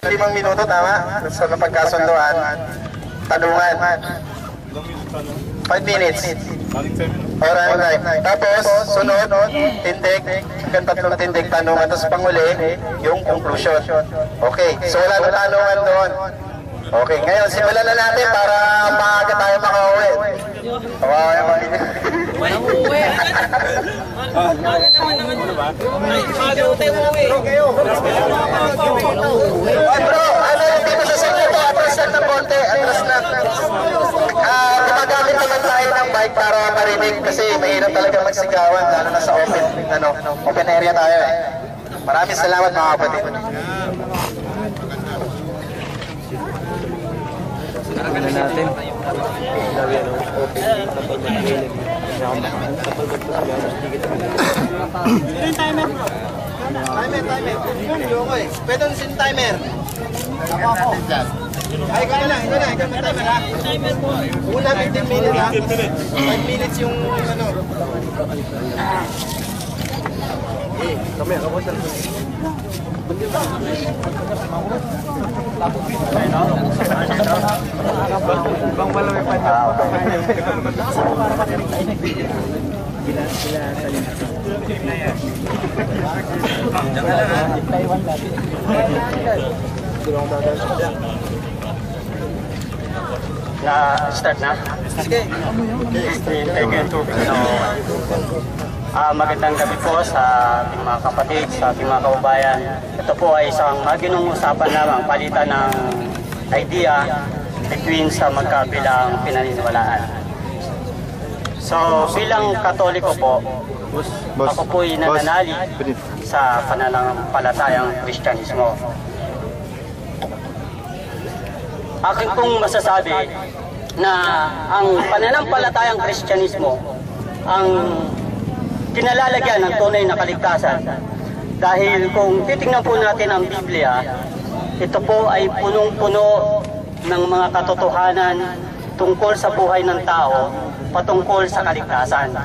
5 minuto, tama? Sa napagkasunduan. Tanungan. 5 minutes. Alright. Tapos, sunod, tindig. Hanggang 3 tindig tanungan. Tapos panguli, yung conclusion. Okay, so wala na tanungan doon. Okay, ngayon simulan na natin para maaga tayo makauwi. Okay, uuwi. bro, ano yung di mo sasagot ito? Atras lang ng konti. Atras lang. Gumagamit naman tayo ng bike para marinig kasi mahirap talaga magsigawan lalo na sa open area tayo eh. Maraming salamat mga kapatid. Ano natin? Timer. Pwede sin timer. Ay, ikaw na. Ikaw na timer ha. Timer po. Una 15 minutes ha. 5 minutes yung ano. Kami, ako sa bang wala may Start na? Sige. Magandang gabi po sa ating mga kapatid, sa ating mga kababayan. Ito po ay isang maginong usapan lamang, palitan ng idea between sa magkabilang pinaniniwalaan. So bilang Katoliko po, ako po ay nananalig sa pananampalatayang Kristyanismo. Akin pong masasabi na ang pananampalatayang Kristyanismo ang kinalalagyan ng tunay na kaligtasan. Dahil kung titingnan po natin ang Biblia, ito po ay punong-puno ng mga katotohanan tungkol sa buhay ng tao, patungkol sa kaligtasan.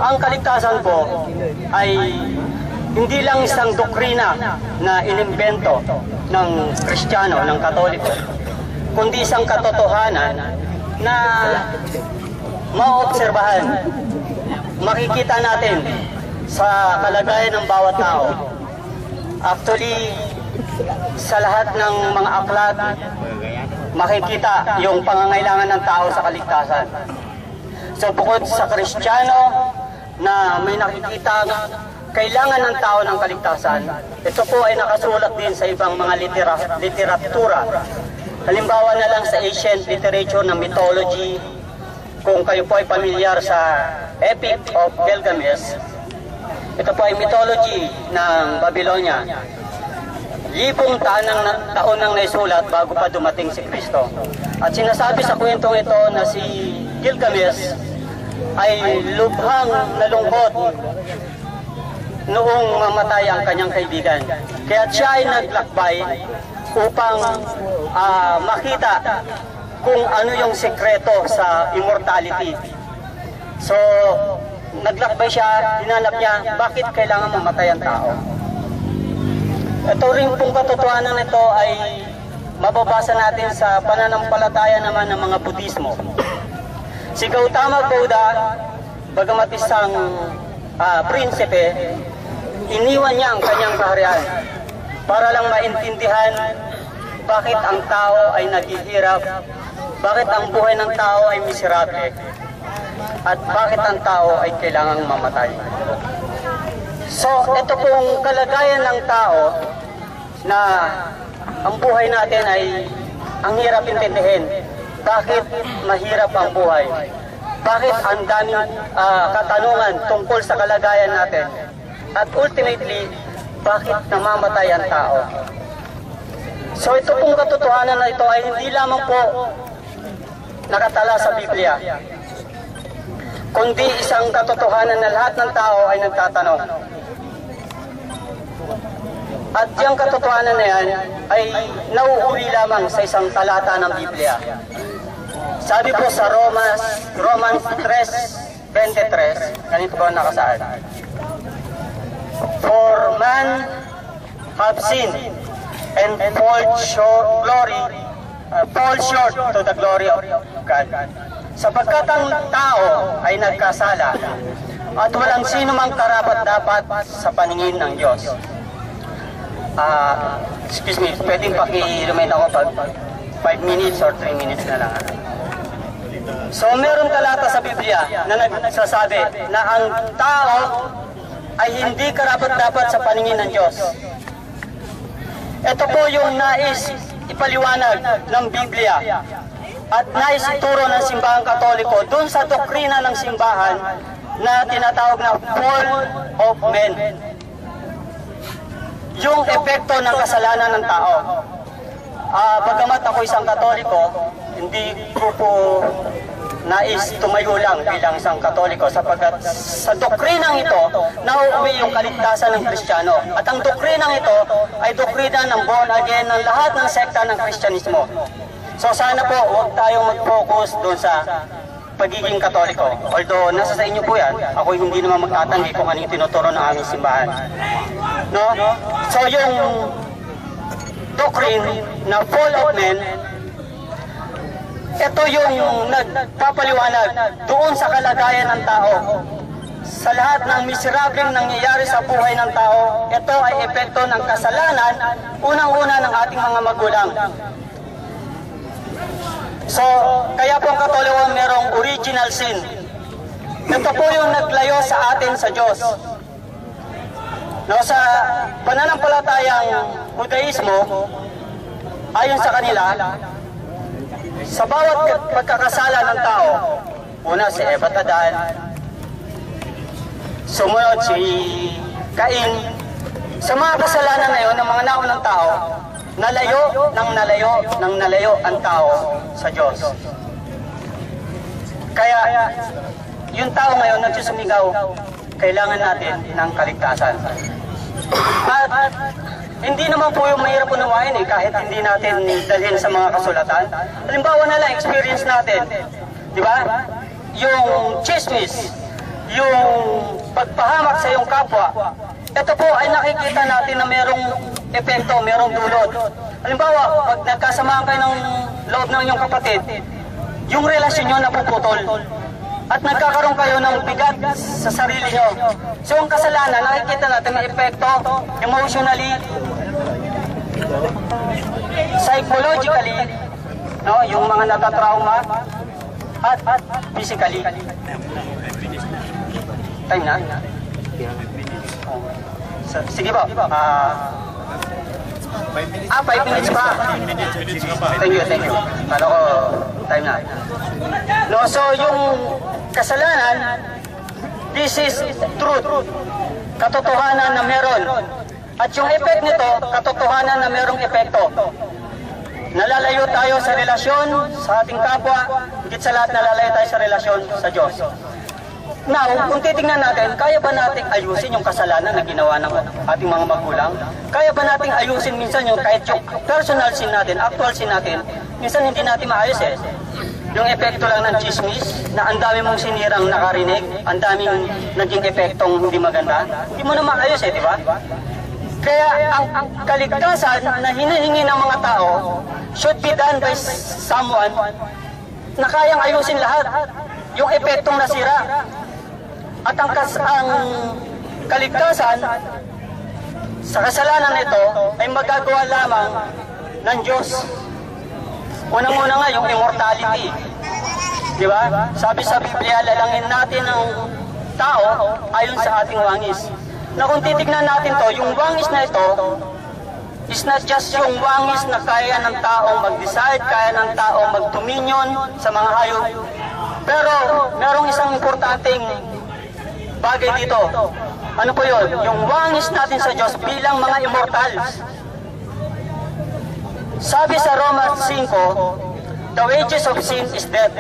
Ang kaligtasan po ay hindi lang isang doktrina na inimbento ng Kristiyano, ng Katoliko, kundi isang katotohanan na maobserbahan, makikita natin sa kalagayan ng bawat tao. Actually, sa lahat ng mga aklat, makikita yung pangangailangan ng tao sa kaligtasan. So bukod sa Kristiyano na may nakikita kailangan ng tao ng kaligtasan, ito po ay nakasulat din sa ibang mga literatura. Halimbawa na lang sa ancient literature ng mythology. Kung kayo po ay pamilyar sa Epic of Gilgamesh, ito po ay mythology ng Babylonia. 1000 taon nang naisulat bago pa dumating si Kristo. At sinasabi sa kwentong ito na si Gilgamesh ay lubhang nalungkot noong mamatay ang kanyang kaibigan. Kaya siya ay naglakbay upang makita kung ano yung sekreto sa immortality. So, naglakbay siya, hinanap niya, bakit kailangan mamatay ang tao? Ito rin pong katotohanan nito ay mababasa natin sa pananampalataya naman ng mga Budismo. Si Gautama Buddha, bagamat isang prinsipe, iniwan niya ang kanyang kaharian para lang maintindihan bakit ang tao ay naghihirap, bakit ang buhay ng tao ay miserable, at bakit ang tao ay kailangang mamatay. So, ito pong kalagayan ng tao na ang buhay natin ay ang hirap intindihin. Bakit mahirap ang buhay? Bakit ang daming katanungan tungkol sa kalagayan natin? At ultimately, bakit namamatay ang tao? So ito pong katotohanan na ito ay hindi lamang po nakatala sa Biblia, kundi isang katotohanan na lahat ng tao ay nagtatanong. At yung katotohanan na yan ay nauuwi lamang sa isang talata ng Biblia. Sabi po sa Romans 3:23, ganito ba nakasaad? For man have sinned and fall short to the glory of God. Sapagkat ang tao ay nagkasala at walang sino mang karapat-dapat sa paningin ng Diyos. Excuse me, pwedeng paki-remind ako pag 5 minutes or 3 minutes na lang. So meron talata sa Biblia na nagsasabi na ang tao ay hindi karapat-dapat sa paningin ng Diyos. Ito po yung nais ipaliwanag ng Biblia at nais ituro ng simbahang Katoliko dun sa doktrina ng simbahan na tinatawag na fall of men. Yung epekto ng kasalanan ng tao. Bagamat ako isang Katoliko, hindi ko po nais tumayo lang bilang isang Katoliko sapagkat sa doktrinang ito nauuwi yung kaligtasan ng Kristiyano. At ang doktrinang ito ay doktrina ng born again ng lahat ng sekta ng Kristyanismo. So sana po huwag tayong mag-focus doon sa pagiging Katoliko. Although nasa sa inyo po yan, ako hindi naman magtatanggi kung ano yung tinuturo ng aming simbahan. No? So yung doctrine na fall of men, ito yung nagpapaliwanag doon sa kalagayan ng tao. Sa lahat ng miserableng nangyayari sa buhay ng tao, ito ay epekto ng kasalanan, unang-una ng ating mga magulang. So, kaya po ang Katoliko merong original sin. Ito po yung naglayo sa atin sa Diyos. No, sa pananampalatayang Judaismo, ayon sa kanila, sa bawat pagkakasala ng tao, una si Eva at Adan, sumunod si Cain, sa mga kasalanan na yun ng mga naunang tao, nalayo ang tao sa Diyos. Kaya, yung tao ngayon nagsusumigaw, kailangan natin ng kaligtasan. At hindi naman po yung mahirap unawain kahit hindi natin dalhin sa mga kasulatan. Halimbawa na lang, experience natin. Di ba? Yung chismis, yung pagpahamak sa iyong kapwa, ito po ay nakikita natin na merong epekto, merong dulot. Halimbawa, pag nagkasamaan kayo ng loob ng inyong kapatid, yung relasyon nyo napuputol. At nagkakaroon kayo ng bigat sa sarili nyo. So ang kasalanan, nakikita natin may epekto emotionally, psychologically, no, yung mga natatrauma, at physically. Time na? Sige po. 5 minutes pa. Thank you. Ano ko, time na. No, so yung kasalanan, this is truth. Katotohanan na meron. At yung effect nito, katotohanan na merong epekto. Nalalayo tayo sa relasyon sa ating kapwa, higit sa lahat nalalayo tayo sa relasyon sa Diyos. Now, kung titingnan natin, kaya ba nating ayusin yung kasalanan na ginawa ng ating mga magulang? Kaya ba nating ayusin minsan yung kahit yung personal sin natin, actual sin natin, minsan hindi natin maayos Yung epekto lang ng chismis, na ang dami mong sinirang nakarinig, ang daming naging epektong hindi maganda, hindi mo na maayos di ba? Kaya ang kaligtasan na hinihingi ng mga tao should be done by someone na kayang ayusin lahat. Yung epektong nasira. At ang kaligtasan sa kasalanan nito ay magagawa lamang ng Diyos. Unang-una nga yung immortality. Di ba? Sabi sa Biblia, lalangin natin ang tao ayon sa ating wangis. Na kung titignan natin to, yung wangis na ito is not just yung wangis na kaya ng tao mag-decide, kaya ng tao mag-dominion sa mga hayop. Pero merong isang importanteng bagay dito. Ano po yun? Yung wangis natin sa Diyos bilang mga immortals. Sabi sa Romans 5, the wages of sin is death.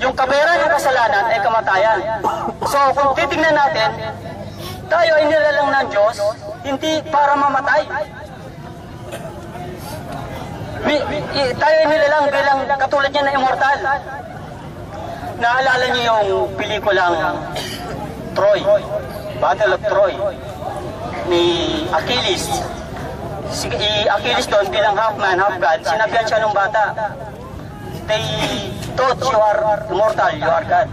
Yung kabayaran ng kasalanan ay kamatayan. So kung titignan natin, tayo ay nilalang ng Diyos, hindi para mamatay. Tayo ay nilalang bilang katulad niya na immortal. Naalala niyo yung pelikulang Troy, Battle of Troy, ni Achilles. si Achilles doon bilang half man, half God, sinabihan siya ng bata. They thought you are immortal, you are God.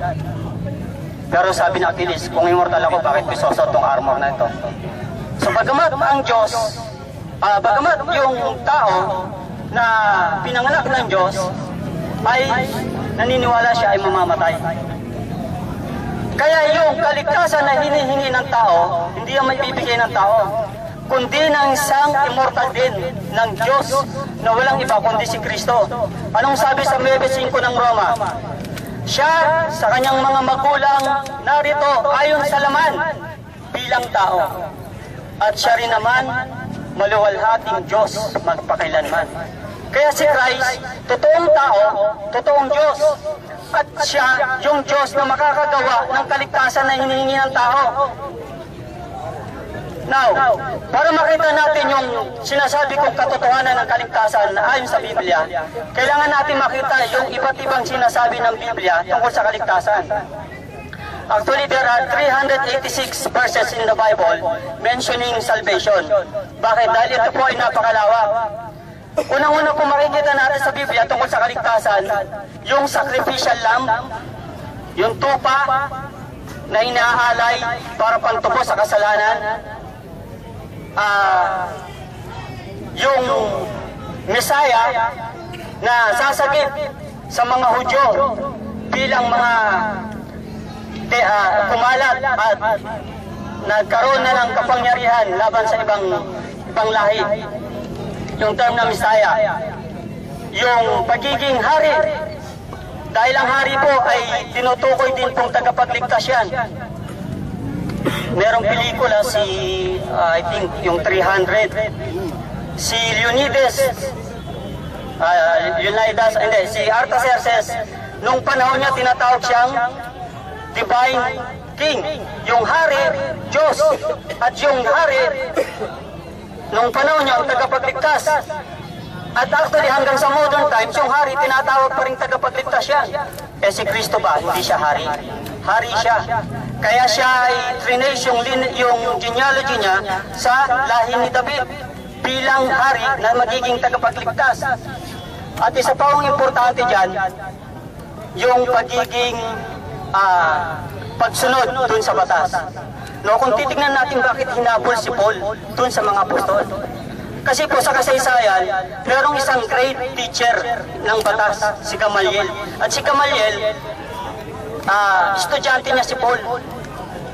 Pero sabi ni Achilles, kung immortal ako, bakit ko susot tong armor na ito? So bagamat ang Diyos, bagamat yung tao na pinanganak ng Diyos ay naniniwala siya ay mamamatay. Kaya yung kaligtasan na hinihingi ng tao, hindi yan may bibigay ng tao, kundi ng isang immortal din ng Diyos na walang iba kundi si Kristo. Anong sabi sa 9:5 ng Roma? Siya sa kanyang mga magulang narito ayon sa laman bilang tao. At siya rin naman maluwalhating Diyos magpakailanman. Kaya si Christ, totoong tao, totoong Diyos. At siya yung Diyos na makakagawa ng kaligtasan na hinihingi ng tao. Now, para makita natin yung sinasabi kong katotohanan ng kaligtasan na ayon sa Biblia, kailangan natin makita yung iba't ibang sinasabi ng Biblia tungkol sa kaligtasan. Actually, there are 386 verses in the Bible mentioning salvation. Bakit? Dahil ito po ay napakalawak. Unang-una po makikita natin sa Biblia tungkol sa kaligtasan, yung sacrificial lamb, yung tupa na inaalay para pantubos sa kasalanan, yung Messiah na sasagip sa mga Hudyo bilang mga kumalat at nagkaroon na ng kapangyarihan laban sa ibang lahi. Yung term na Messiah, yung pagiging hari, dahil ang hari po ay tinutukoy din pong tagapagligtas yan. Merong pelikula si, I think, yung 300, si si Artaxerxes, nung panahon niya tinatawag siyang Divine King, yung hari, Diyos, at yung hari, nung panahon niya, ang tagapagligtas. At actually, hanggang sa modern times, yung hari, tinatawag pa rin tagapagligtas yan. Eh si Kristo ba? Hindi siya hari. Hari siya. Kaya siya ay trinace yung genealogy niya sa lahi ni David bilang hari na magiging tagapagligtas. At isa pa ang importante dyan, yung pagiging pagsunod dun sa batas. No, kung titignan natin bakit hinabol si Paul dun sa mga apostol. Kasi po sa kasaysayan, merong isang great teacher ng batas, si Gamaliel. At si Gamaliel, estudyante niya si Paul.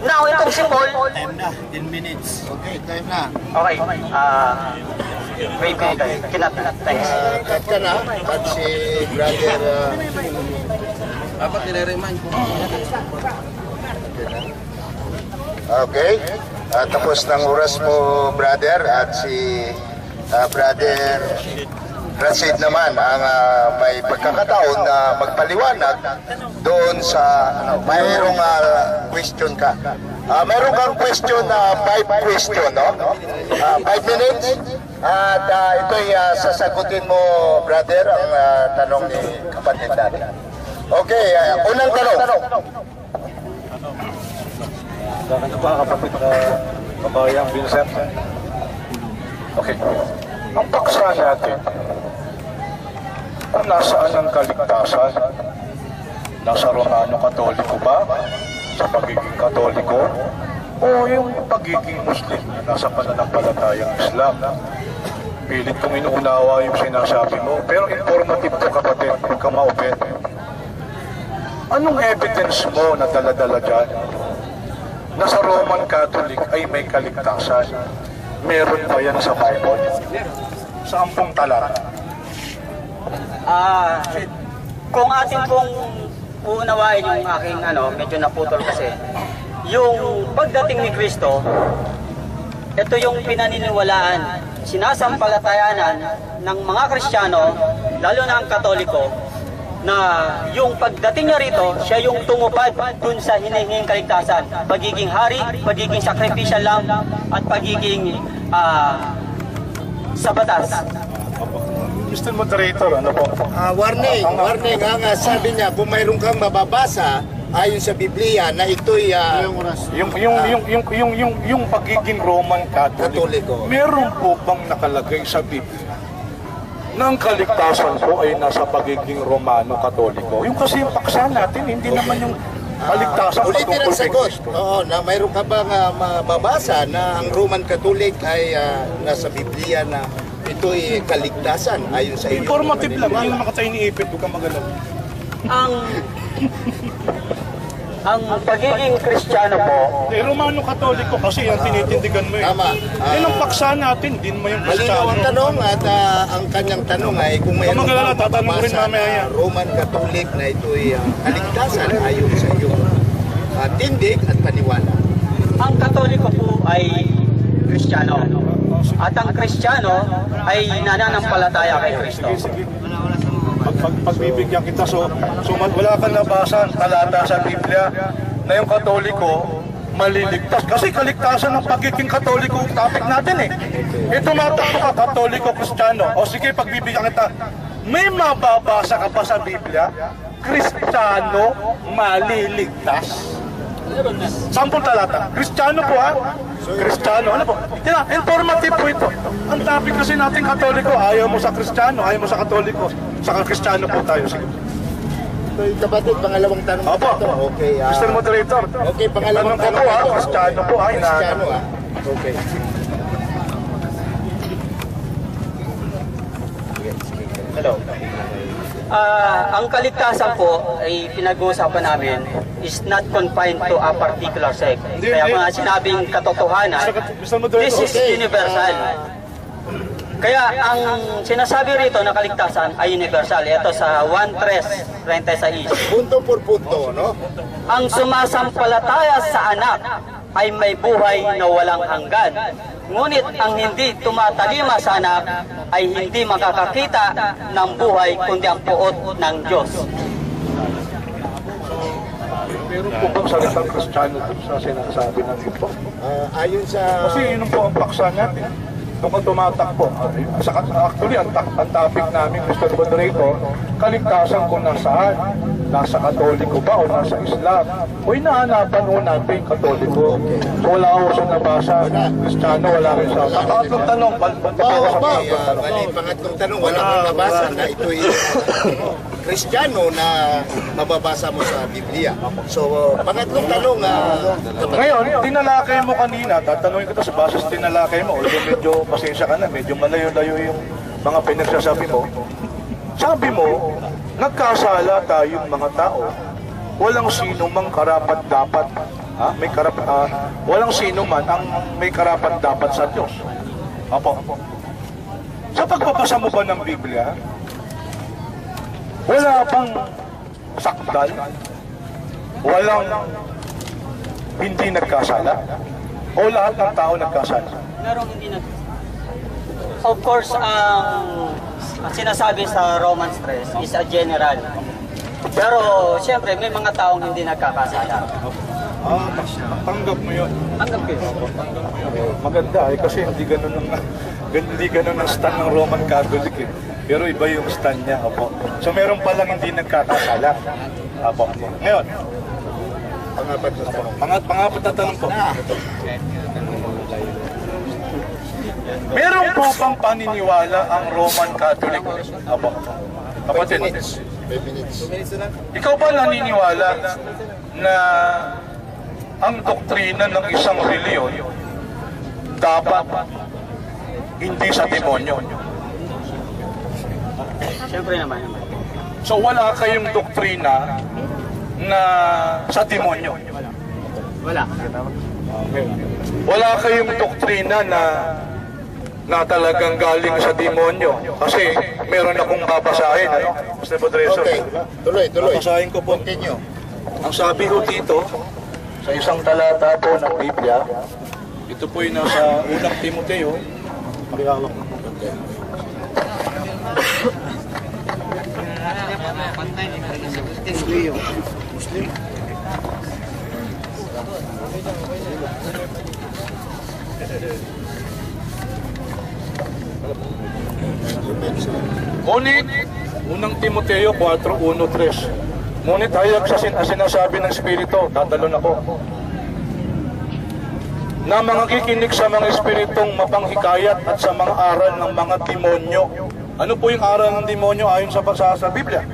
Now, itong si Paul... Time na, 10 minutes. Okay, time na. Okay, wait, kinat, thanks. Cut ka na, cut si brother... Dapat nire-remind ko. Okay, tapos ng oras mo, brother, at si brother Rashid naman ang may pagkakataon na magpaliwanag doon sa mayroong question ka. Mayroon kang question na 5 question, no? 5 minutes. At ito'y sasagutin mo, brother, ang tanong ni kapatid natin. Okay, unang tanong. Ano ba kapatid na kabayang Vincent? Okay. Ang paksa natin, kung nasaan ang kaligtasan, nasa Romano Katoliko ba, sa pagiging Katoliko, o yung pagiging Muslim, nasa pananampalatayang Islam? Pilit kong inuunawa yung sinasabi mo, pero informative to kapatid, huwag ka ma-open. Anong evidence mo na dala-dala dyan? Na sa Roman Catholic ay may kaligtasan. Meron pa yan sa Bible? Sa 10 talata. Kung atin pong uunawain yung aking medyo naputol kasi, yung pagdating ni Kristo, ito yung pinaniniwalaan, sinasampalatayanan ng mga Kristiyano, lalo na ang Katoliko, na yung pagdating niya rito, siya yung tumupad dun sa hinihinging kaligtasan. Pagiging hari, pagiging sacrificial lamb, at pagiging sa batas. Mr. Moderator, ano po? Warning, sabi niya, kung mayroon kang mababasa ayon sa Biblia na ito'y Yung pagiging Roman Catholic, Katoliko. meron po bang nakalagay sa Biblia na ang kaligtasan po ay nasa pagiging Romano Katoliko? Yung kasi yung paksa natin, hindi naman yung kaligtasan Ulitin patungkol ang kay sagot. Kristo. Oo, na mayroon ka bang mababasa na ang Roman Catholic ay nasa Biblia na ito'y kaligtasan ayon sa iyo? Informative lang, yung makatay ni Ipit, huwag kang magalaw. Ang pagiging Kristiyano po, Romano Katoliko kasi yung tinitindigan mo eh. Tama. Yan ang paksa natin, din mo yung Malinaw ang Kristiyano. tanong at ang kanyang tanong ay kung mayroon Magalala, kang tatanong rin mababasa mamaya na yan. Roman Catholic na ito'y kaligtasan ayon sa iyong tindig at paniwala. ang Katoliko po ay Kristiyano. At ang Kristiyano ay nananampalataya kay Kristo. Sige. Pagbibigyan kita, so wala kang nabasa talata sa Biblia na yung Katoliko maliligtas. Kasi kaligtasan ng pagiging Katoliko ang topic natin eh. Ito matakbo ka, Katoliko, Kristiyano. O sige, pagbibigyan kita, may mababasa ka pa sa Biblia, Kristiyano maliligtas. Sampung talata. Kristiyano po ha? Kristiyano. Ano po? Informative po ito. Ang topic kasi natin Katoliko, ayaw mo sa Kristiyano, ayaw mo sa Katoliko. Sa Kristiyano po tayo. Sige. Kapatid, pangalawang tanong Opo. ito. Okay. Mr. Moderator. Okay, pangalawang Tanong ko tanong ha, ito. Kristiyano po. Ay, Kristiyano ha. Okay. Hello. Ang kaligtasan po ay pinag-uusapan namin is not confined to a particular sect. Kaya mga sinabing katotohanan, Mr. Moderator. this is universal. Kaya ang sinasabi rito na kaligtasan ay universal. Ito sa 1:36. Punto por punto, no? Ang sumasampalataya sa anak ay may buhay na walang hanggan. Ngunit ang hindi tumatalima sa anak ay hindi makakakita ng buhay kundi ang puot ng Diyos. Meron po bang salitang Kristiyano sa sinasabi ng ito? Ayon sa... Kasi yun po ang paksa natin. Kung tumatakbo. Actually, ang topic namin, Mr. Moderator, kaligtasan kung nasaan. Nasa Katoliko ba o nasa Islam? O hinahanapan ho natin Katoliko. So wala ko sa nabasa. Kristiyano, wala rin sa... Pangatlong tanong. Pangatlong tanong, wala kang nabasa na ito'y Kristiyano na mababasa mo sa Biblia. So, pangatlong tanong, Ngayon, tinalakay mo kanina, tatanungin kita sa basis tinalakay mo, although medyo pasensya ka na, medyo malayo-layo yung mga pinagsasabi mo. Sabi mo, nagkasala tayong mga tao. Walang sino mang karapat-dapat, walang sino man ang may karapat-dapat sa Diyos. Apo. Sa pagbabasa mo ba ng Biblia, wala pang sakdal, walang hindi nagkasala, o lahat ng tao nagkasala? Merong hindi nag... Of course, ang sinasabi sa Romans 3 is a general. Pero siyempre may mga taong hindi nagkakasala. Tanggap mo yun. Tanggap ko yun. Maganda kasi hindi ganun ang stand ng Roman Catholic eh. Pero iba yung stand niya, opo. So meron palang hindi nagkakasala. Opo. Ngayon, pangapat na tanong po. Meron po bang paniniwala ang Roman Catholic? Opo. Kapatid, 5 minutes. ikaw ba naniniwala na ang doktrina ng isang reliyon dapat hindi sa demonyo? Siyempre naman. So wala kayong doktrina na sa demonyo? Wala. Wala kayong doktrina na talagang galing sa demonyo? Kasi meron akong babasahin, ano? Mr. Moderator. Okay, tuloy. Babasahin ko po. Continue. Ang sabi ko dito, sa isang talata po ng Biblia, ito po yung nasa unang Timoteo. Pakihawak mo. Muslim. Ngunit, unang Timoteo 4:1-3. Ngunit hayag sa sinasabi ng Espiritu, tatalon ako, na mga kikinig sa mga espiritong mapanghikayat at sa mga aral ng mga demonyo. Ano po yung aral ng demonyo ayon sa Biblia?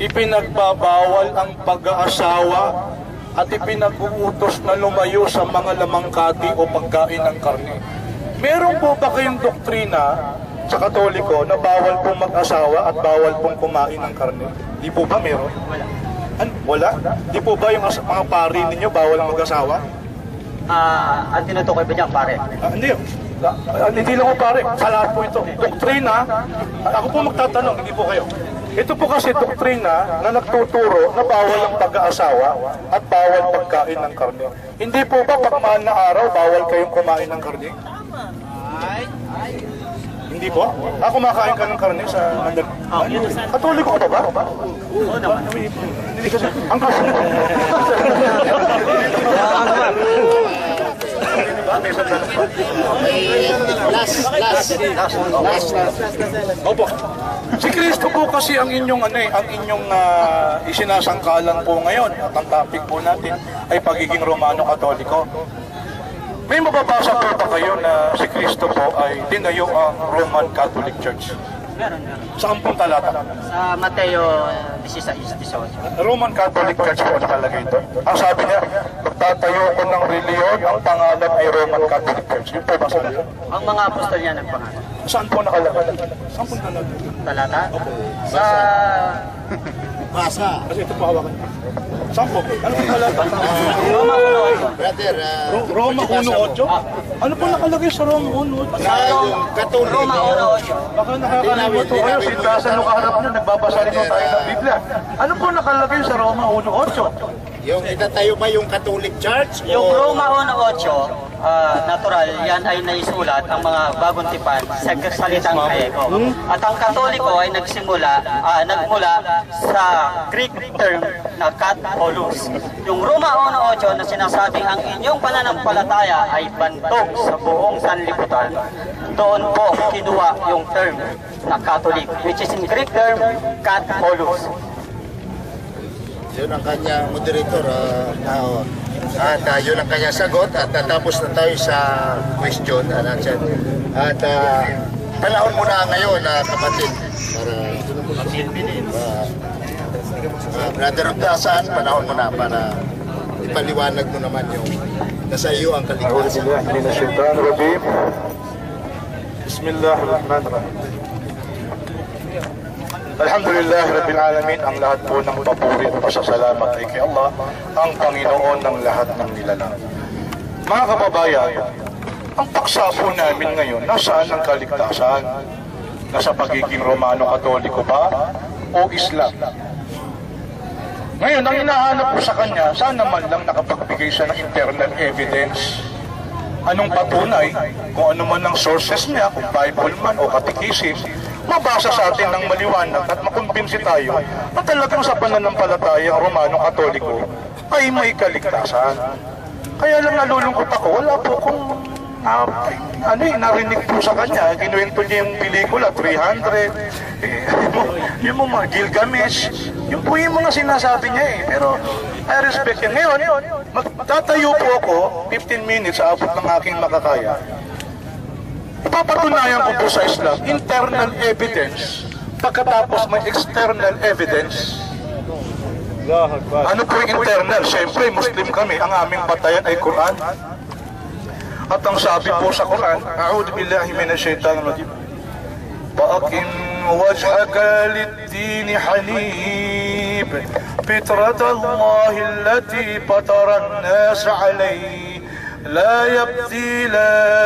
Ipinagbabawal ang pag-aasawa at ipinag-uutos na lumayo sa mga lamangkati o pagkain ng karne. Meron po ba kayong doktrina sa Katoliko na bawal pong mag-asawa at bawal pong kumain ng karne? Di po ba meron? Wala. Di po ba yung mga pari ninyo bawal mag-asawa? Ang tinutukoy ba niya, pare? Hindi lang po pare, sa lahat po ito. Doktrina, ako po magtatanong, hindi po kayo. Ito po kasi doktrina na nagtuturo na bawal ang pag-aasawa at bawal pagkain ng karne. Hindi po ba pag mahal na araw, bawal kayong kumain ng karne? Hindi po? Kumakain ka ng karne sa Mandaluyong. Katoliko ka ba? Oo naman. Hindi kasi, ang kaso. Opo. Si Kristo po kasi ang inyong isinasangkalan po ngayon at ang topic po natin ay pagiging Romano Katoliko. May mababasa po ba kayo na si Kristo po ay tinayo ang Roman Catholic Church? Meron. Saan pong talata? Sa Mateo 16:18. Roman Catholic Church po nakalagay ito. Ang sabi niya, magtatayo ko ng reliyon, ang pangalan ay Roman Catholic Church. Yun po ba sa iyo? Ang mga apostol niya nagpangalan. Saan po nakalagay? Saan po nakalagay? Talata? Sa... Basa. Kasi ito po hawakan. Saan po? Ano po nakalagay? Roma 1:8. Brother, Roma 1:8? Ano po nakalagay sa Roma 1:8? yung Katoliko. Roma 1:8. Baka nakakalimot po kayo, sintasan nung kaharap nyo, nagbabasa rin po tayo ng Biblia. Ano po nakalagay sa Roma 1:8? Yung itatayo ba yung Catholic Church? Yung Roma 1:8, natural, yan ay naisulat ang mga bagong tipan sa salitang Griego. At ang Katoliko ay nagmula sa Greek term na Katholos. Yung Roma 1:8 na sinasabing ang inyong pananampalataya ay bantog sa buong sanlibutan, doon po kinuha yung term na Catholic, which is in Greek term, Katholos. Yun ang kanyang moderator. At yun ang kanyang sagot. At natapos na tayo sa question and answer. At panahon mo na ngayon, kapatid. Para Brother Abdasan, panahon mo na para ipaliwanag mo naman yung nasa iyo ang kaligtasan. Bismillahirrahmanirrahim. Alhamdulillah Rabbil Alamin, ang lahat po ng papuri at pasasalamat ay kay Allah, ang Panginoon ng lahat ng nilalang. Mga kababayan, ang paksa po namin ngayon, nasaan ang kaligtasan? Nasa pagiging Romano Katoliko ba o Islam? Ngayon, ang hinahanap ko sa kanya, sana man lang nakapagbigay siya ng internal evidence. Anong patunay, kung ano man ang sources niya, kung Bible man o Catechism, mabasa sa atin ng maliwanag at makumbinsi tayo na talagang sa pananampalatayang Romano Katoliko ay may kaligtasan. Kaya lang nalulungkot ako, wala po kung narinig po sa kanya. Kinuwento niya yung pelikula, 300, yung mga Gilgamesh, yung po yung mga sinasabi niya eh. Pero I respect niya. Ngayon, magtatayo po ako, 15 minutes, abot ng aking makakaya. Ipapatunayan ko po sa Islam, internal evidence, pagkatapos may external evidence. Ano po yung internal? Siyempre, Muslim kami, ang aming batayan ay Quran. At ang sabi po sa Quran, A'udhu billahi minasyaitanir rajim. Fa'aqim wajhaka lid-dini hanif, fitratallahi allati fatara an-nas 'alayha. لا يبديل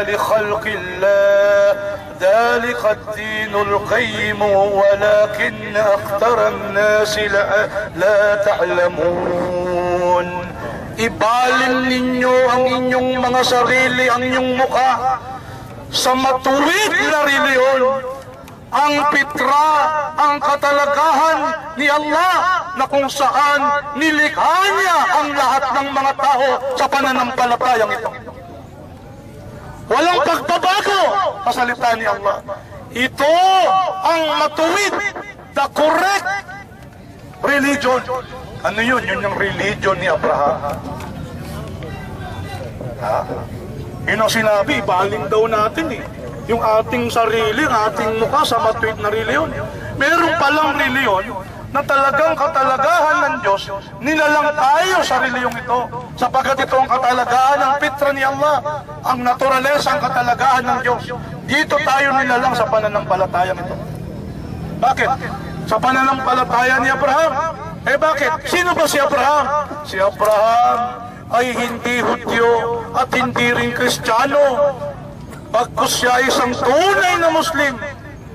لخلق الله ذلك الدين القيم ولكن أكثر الناس لا تعلمون. Ibalin ninyo ang inyong mga sarili, ang inyong mukha sa matuwid na reliyon. Ang pitra, ang katalagahan ni Allah na kung saan nilikha niya ang lahat ng mga tao sa pananampalatayang ito. Walang pagbabago sa salita ni Allah. Ito ang matuwid, the correct religion. Ano yun? Yun yung religion ni Abraham. Ha? Yun ang sinabi, ibaling daw natin eh. Yung ating sarili, ating mukha sa matuwid na reliyon. Meron palang reliyon na talagang katalagahan ng Diyos, nilalang tayo sa reliyong ito. Sapagkat ito ang katalagahan ng pitra ni Allah, ang naturalesa, ang katalagahan ng Diyos. Dito tayo nilalang sa pananampalatayang ito. Bakit? Sa pananampalataya ni Abraham. Eh bakit? Sino ba si Abraham? Si Abraham ay hindi Hudyo at hindi rin Kristiyano. Pagkus siya ay isang tunay na Muslim,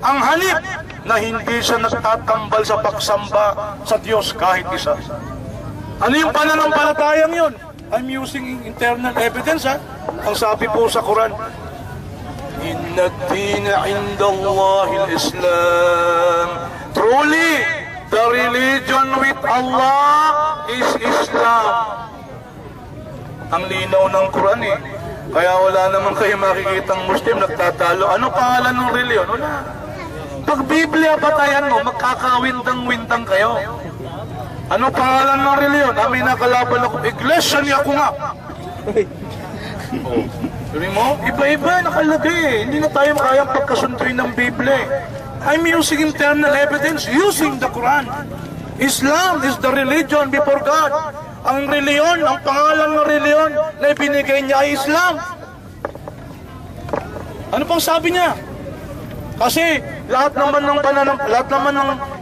ang hanip na hindi siya nagtatambal sa pagsamba sa Diyos kahit isa. Ano yung pananampalatayang yun? I'm using internal evidence, ha? Ang sabi po sa Quran, Inna ad-dina inda Allahi al-Islam. Truly, the religion with Allah is Islam. Ang linaw ng Quran eh. Kaya wala naman kayo makikitang Muslim nagtatalo. Ano pangalan ng reliyon? Wala. Pag Biblia batayan mo, magkakawindang-windang kayo. Ano pangalan ng reliyon? May nakalaban ako. Iglesia niya ako nga. Sabi mo, iba-iba nakalagay eh. Hindi na tayo makayang pagkasunduin ng Biblia. I'm using internal evidence, using the Quran. Islam is the religion before God. Ang reliyon, ang pangalan ng reliyon na ibinigay niya ay Islam. Ano pang sabi niya? Kasi lahat naman ng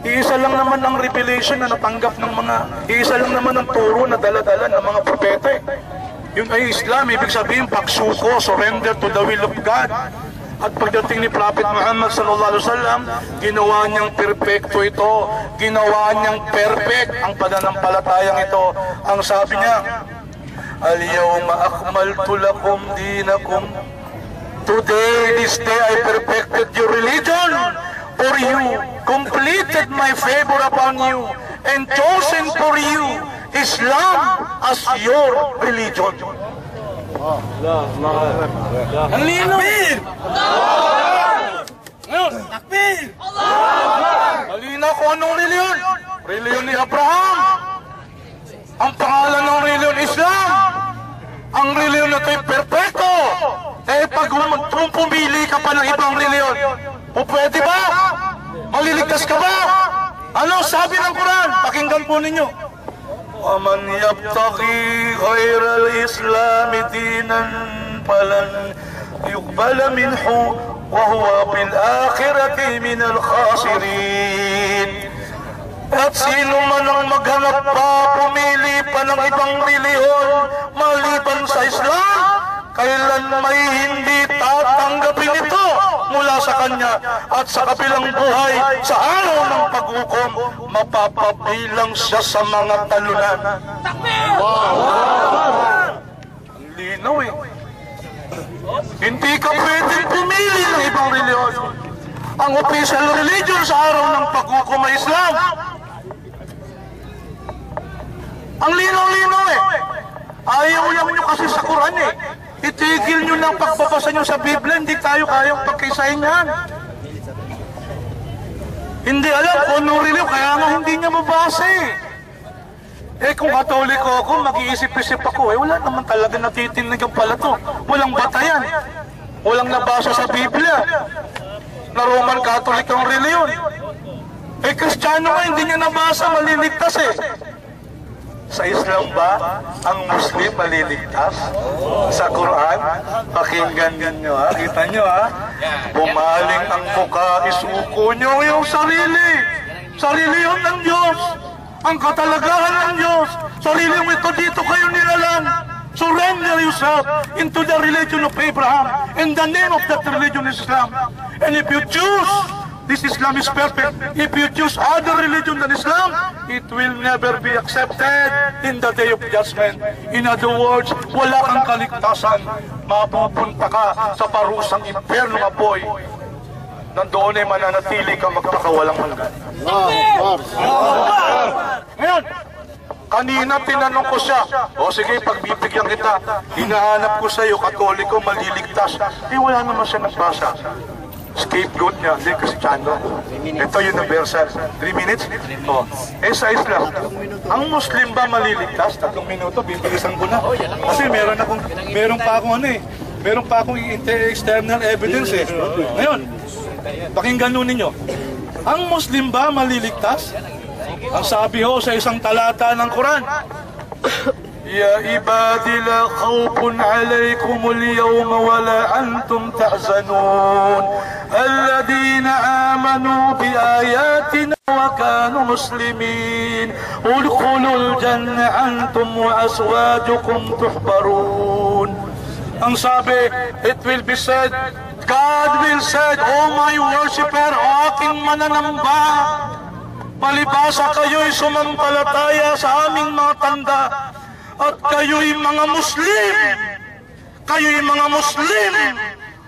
iisa lang naman ng revelation na natanggap ng mga, iisa lang naman ng turo na dala-dala ng mga propeta. Yun ay Islam, ibig sabihin pagsuko, surrender to the will of God. At pagdating ni Prophet Muhammad sallallahu alaihi wasallam, ginawa niyang perfecto ito, ginawa niyang perfect ang pananampalatayang ito. Ang sabi niya, Al-yawma akmaltu lakum dinakum. Today, this day, I perfected your religion for you, completed my favor upon you, and chosen for you Islam as your religion. Ang lino! Ngayon, takbir! Halina ko anong reliyon? Reliyon ni Abraham. Ang pangalan ng reliyon Islam. Ang reliyon na ito'y perfecto. Eh pag pumili ka pa ng ibang reliyon, pwede ba? Maliligtas ka ba? Ano sabi ng Quran? Pakinggan po ninyo. وَمَنْ يَبْتَغِي غَيْرَ الْإِسْلَامِ دِينًا فَلَنْ يُقْبَلَ مِنْهُ وَهُوَ بِالْآخِرَةِ مِنَ الْخَاسِرِينَ. At sino man ang maghanap pa, pumili pa ng ibang reliyon maliban sa Islam, kailan may hindi tatanggapin ito mula sa kanya, at sa kabilang buhay sa araw ng paghukom mapapabilang siya sa mga talunan. Ang linaw eh. Hindi ka pwedeng pumili ng ibang reliyon. Ang official religion sa araw ng paghukom ay Islam. Ang linaw-linaw eh. Ayaw nyo kasi sa Quran eh. Itigil nyo ng pagbabasa nyo sa Biblia, hindi tayo kayang pagkaisahin yan. Hindi alam kung anong reliyon, kaya nga hindi niya mabasa eh. Eh kung Katoliko ako, mag-iisip-isip ako, wala naman talaga natitinig ang pala to. Walang batayan. Walang nabasa sa Biblia na Roman Catholic ang reliyon. Eh Kristiyano nga, hindi niya nabasa, maliligtas eh. Sa Islam ba ang Muslim maliligtas? Sa Quran, pakinggan ninyo ha, kita nyo ha, bumaling ang mukha, isuko nyo yung sarili. Sarili yun ng Diyos, ang katalagahan ng Diyos. Sarili yung ito, dito kayo nilalang. Surrender yourself into the religion of Abraham, in the name of that religion is Islam. And if you choose, this Islam is perfect. If you choose other religion than Islam, it will never be accepted in the day of judgment. In other words, wala kang kaligtasan. Mapupunta ka sa parusang impyerno ng apoy. Nandoon ay mananatili ka magpakawalang hanggan. Ngayon, kanina tinanong ko siya, o sige, pagbibigyan kita, hinahanap ko sa iyo, Katoliko, maliligtas. Eh wala naman siya nagbasa. scapegoat niya, hindi Kristiyano. Ito universal. 3 minutes? Oh. Sa Islam, ang Muslim ba maliligtas? 3 minuto, bibilisan ko na. Kasi meron pa akong external evidence eh. Ngayon, pakinggan nun ninyo. Ang Muslim ba maliligtas? Ang sabi ho sa isang talata ng Quran, Ya ibadi la khawfun alaykum al-yawma wa la antum tahzanun alladhina amanu bi ayatina wa kanu muslimin udkhulul janna antum wa aswajukum tuhbarun. Ang sabi, it will be said, God will say, O my worshipper, o aking mananamba, palibasa kayo'y sumampalataya sa aming mga tanda at kayo'y mga Muslim. Kayo'y mga Muslim.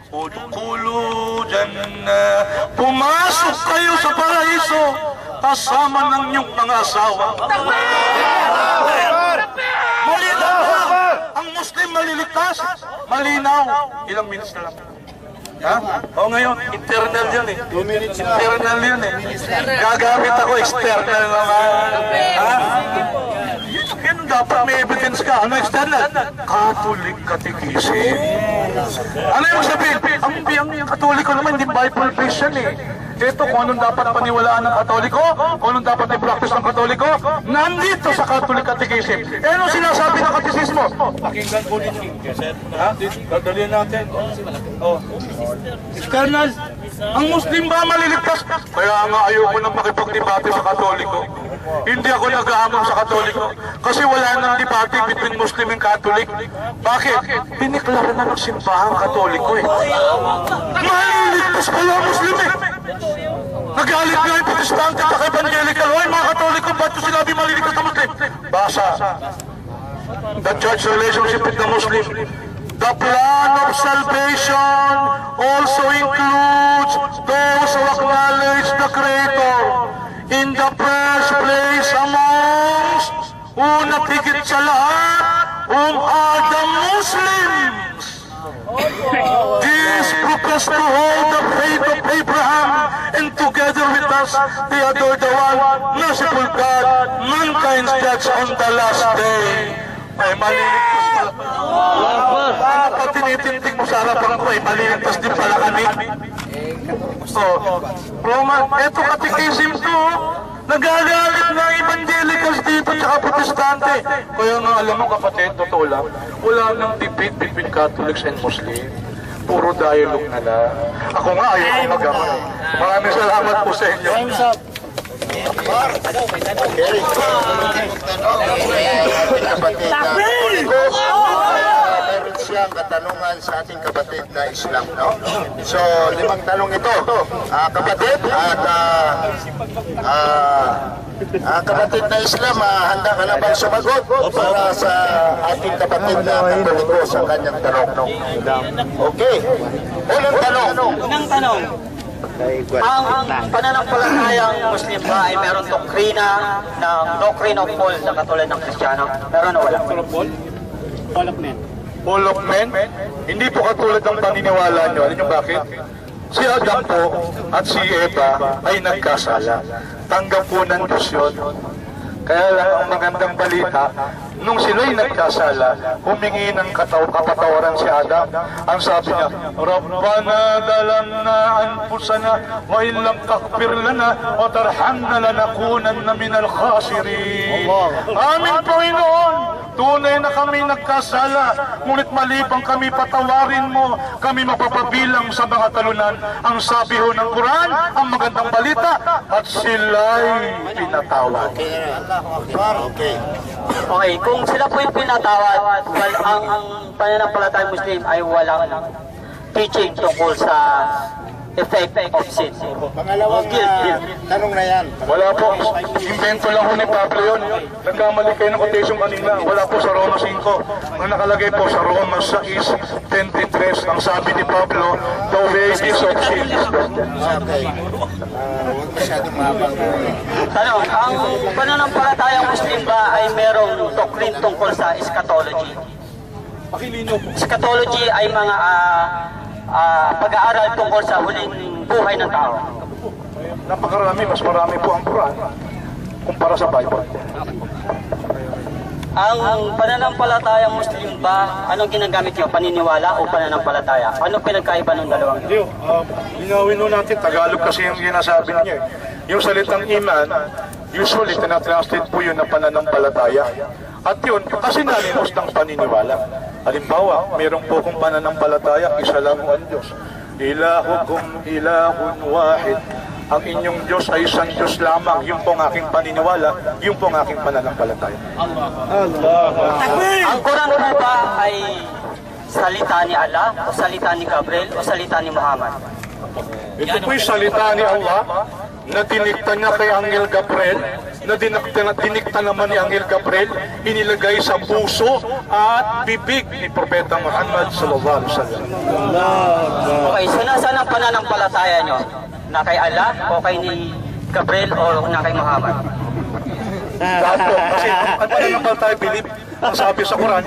Udkhulu janna. Pumasok kayo sa paraiso kasama ng inyong mga asawa. Malinaw ba? Ang Muslim maliligtas? Malinaw. Ilang minutes na lang. Ha? O ngayon, internal yan eh. 2 minutes na. Internal yan eh. Gagamit ako external naman. Ha? Yan dapat may evidence ka. Ano external? Catholic Catechism. Ano yung sabihin? Ang Katoliko naman, hindi Bible-based yan eh. Ito kung anong dapat paniwalaan ng Katoliko, kung anong dapat i-practice ng Katoliko, nandito sa Catholic Catechism. Eh ano sinasabi ng Katekismo? Pakinggan po ninyo. Ha? Dadalian natin. Oh. External. Ang Muslim ba maliligtas? Kaya nga ayoko nang makipagdebate sa Katoliko. Hindi ako nag-aamon sa Katoliko. Kasi wala nang debate between Muslim and Catholic. Bakit? Piniklara na ng simbahang Katoliko eh. Maliligtas pala Muslim eh. Nagalit nga yung Protestante at Evangelical. Oy mga Katoliko, ba't ko sinabi maliligtas na Muslim? Basa. The church relationship with the Muslim. The plan of salvation also includes those who acknowledge the Creator in the first place amongst una't higit sa lahat are the Muslims. These profess to hold the faith of Abraham, and together with us they adore the one merciful God, mankind's judge on the last day. Ay maliligtas pala. Pag tinitindig mo sa harapan ko, ay maliligtas din pala kami. Roman, eto Catechism to, nagagalit na evangelicals dito tsaka Protestante. Kaya nga alam mo kapatid, totoo lang, wala nang debate between Catholics and Muslim. Puro dialogue na lang. Ako nga ayaw kong mag-amay. Maraming salamat po sa inyo. Meron siyang katanungan sa ating kapatid na Islam, no? So, 5 tanong ito. Kapatid at kapatid na Islam, handa ka na bang sumagot para sa ating kapatid na Katoliko sa kanyang tanong? Okay. Unang tanong. Ang pananampalatayang Muslim ba ay meron doktrina ng doctrine of Paul na katulad ng Kristiyano? Meron o wala? All of men? Hindi po katulad ng paniniwala nyo. Alam nyo bakit? Si Adam po at si Eva ay nagkasala. Tanggap po ng Diyos yun. Kaya lang ang magandang balita, nung sila'y nagkasala, humingi ng kapatawaran si Adam. Ang sabi niya, Rabbana dalamna anfusana wa in lam taghfir lana wa tarhamna lanakunanna minal khasirin. Amin Panginoon, tunay na kami nagkasala, ngunit malibang kami patawarin mo, kami mapapabilang sa mga talunan. Ang sabi ho ng Quran, ang magandang balita, at sila'y pinatawad. Okay, kung sila po yung pinatawad, ang pananampalatayang Muslim ay walang teaching tungkol sa effect of sin. Pangalawang tanong na yan. Wala po. Invento lang ho ni Pablo yun. Nagkamali kayo ng quotation kanina. Wala po sa Roma 5. Ang nakalagay po sa Roma 6:23, ang sabi ni Pablo, the wages of sin is death. Okay. Huwag masyadong mabang. Tanong, ang pananampalatayang Muslim ba ay merong doctrine tungkol sa eschatology? Eschatology ay mga pag-aaral tungkol sa huling buhay ng tao? Napakarami, mas marami po ang Quran kumpara sa Bible. Ang pananampalatayang Muslim ba, anong ginagamit niyo? Paniniwala o pananampalataya? Ano pinagkaiba ng dalawang ito? Linawin nun natin, Tagalog kasi yung sinasabi niya. Yung salitang iman, usually tinatranslate po yun na pananampalataya. At yun, kasi nalimos ng paniniwala. Halimbawa, mayroon po kong pananampalataya, isa lang ang Diyos. Ilahukum ilahun wahid. Ang inyong Diyos ay isang Diyos lamang. Yung pong aking paniniwala, yung pong aking pananampalataya. Ang Quran po ba ay salita ni Allah, o salita ni Gabriel, o salita ni Muhammad? Ito po'y salita ni Allah na dinikta niya kay Angel Gabriel, na dinikta naman ni Angel Gabriel, inilagay sa puso at bibig ni Propeta Muhammad sallallahu alaihi wasallam. Okay, so nasaan ang pananampalataya nyo? Na kay Allah, o kay ni Gabriel, o na kay Muhammad? Lahat po, kasi ang pananampalataya bilib, ang sabi sa Quran,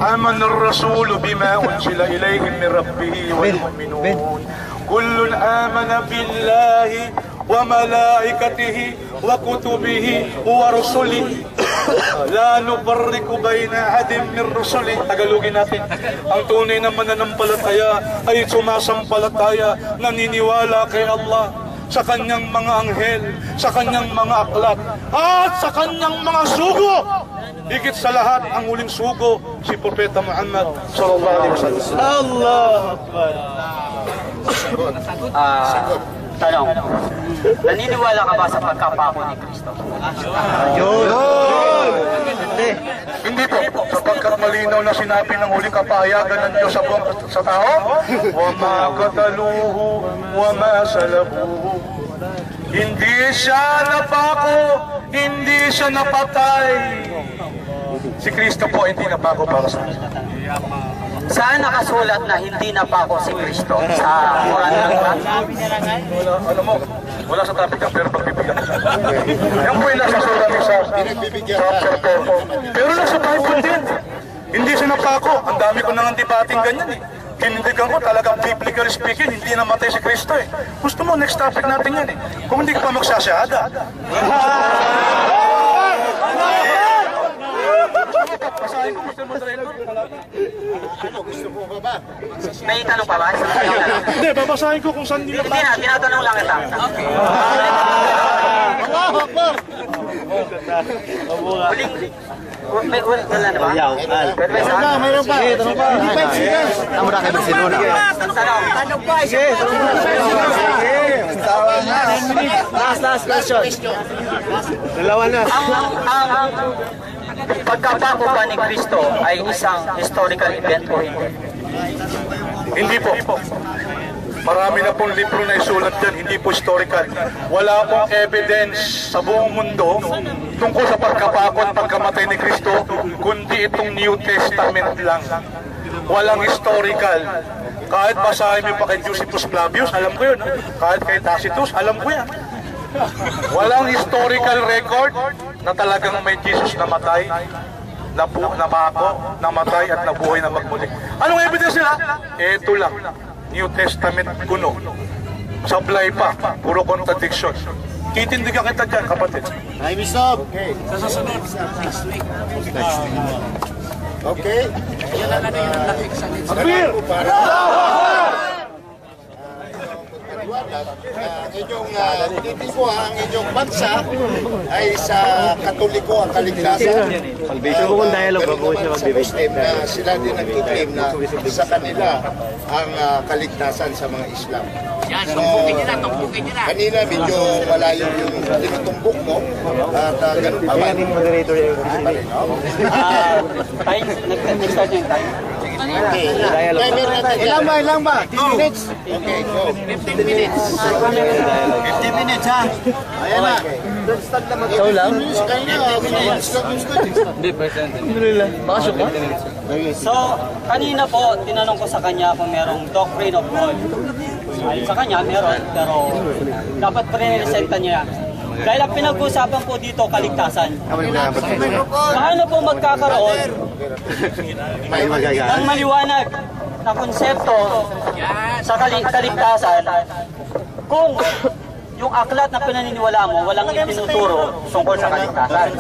آمن الرسول بما أنزل إليه من ربه والمؤمنون كل آمن بالله وملائكته وكتبه ورسله لا نفرق بين أحد من رسله. Tagalogin natin. Ang tunay na mananampalataya ay sumasampalataya, naniniwala kay Allah, sa kanyang mga anghel, sa kanyang mga aklat, at sa kanyang mga sugo. Higit sa lahat, ang huling sugo, si Propeta Muhammad sallallahu alaihi wasallam. Allah Akbar. Tanong, naniniwala ka ba sa pagkapako ni Kristo? Hindi po, sapagkat malinaw na sinabi ng huling kapahayagan ng Diyos sa tao, وَمَا قَتَلُوهُ وَمَا سَلَبُوهُ. Hindi siya napako, hindi siya napatay. Si Kristo po hindi napako para sa atin. Saan nakasulat na hindi napako si Kristo? Sa Quran lang ba? Wala sa topic ang pero pagbibigyan. Yan po yung nasa sulat sa chapter 4. Pero nasa Bible din. Hindi siya napako. Ang dami ko nang debating ganyan eh. Kinindigan ko talagang biblical speaking, hindi namatay si Kristo eh. Gusto mo, next topic natin yan eh. Kung hindi ka pa magsasyada. Pasahin ko, Mr. Moderator. Ano, gusto mo ba? May tanong pa ba? Hindi, babasahin ko kung saan nila. Hindi na, tinatanong lang kita. Okay. Wala na ba? Mayroon pa. Tama na kayo Barcelona. Tanong pa. Last question. Dalawa na. Ang pagkapako ba ni Kristo ay isang historical event o hindi? Hindi po. Marami na pong libro na isulat dyan, hindi po historical. Wala pong evidence sa buong mundo tungkol sa pagkapako at pagkamatay ni Kristo, kundi itong New Testament lang. Walang historical. Kahit basahin mo pa kay Josephus Flavius, alam ko yun. Kahit kay Tacitus, alam ko yan. Walang historical record na talagang may Jesus namatay, napako, namatay at nabuhay na magmuli. Anong evidence nila? Ito lang. New Testament kuno. Sablay pa, puro contradiction. Titindigan kita dyan, kapatid. Time is up. Okay. Sa susunod, next week. Okay. Yan na lang yung nag-examine. Clear! Inyong ang inyong bansa ay sa Katoliko ang kaligtasan. Salvation mo kung dialogue bago siya Muslim na sila din nagkiklaim na sa kanila ang kaligtasan sa mga Islam. Yan, tumpukin nyo na, tumpukin nyo na. Kanina medyo malayo yung tinutumbok mo at ganun pa man. Moderator yung Time? Nag-start yung time? Okay. Ilang ba? 10 minutes? Okay, go. 15 minutes. 15 minutes ha? Ayan na. Ikaw lang? Bakasok ka? So, kanina po, tinanong ko sa kanya kung merong doctrine of God. Ayon sa kanya, meron, pero dapat pre-resenta niya Dahil ang pinag-uusapan po dito, kaligtasan. Paano po magkakaroon ng maliwanag na konsepto sa kaligtasan kung yung aklat na pinaniniwala mo walang itinuturo tungkol sa kaligtasan?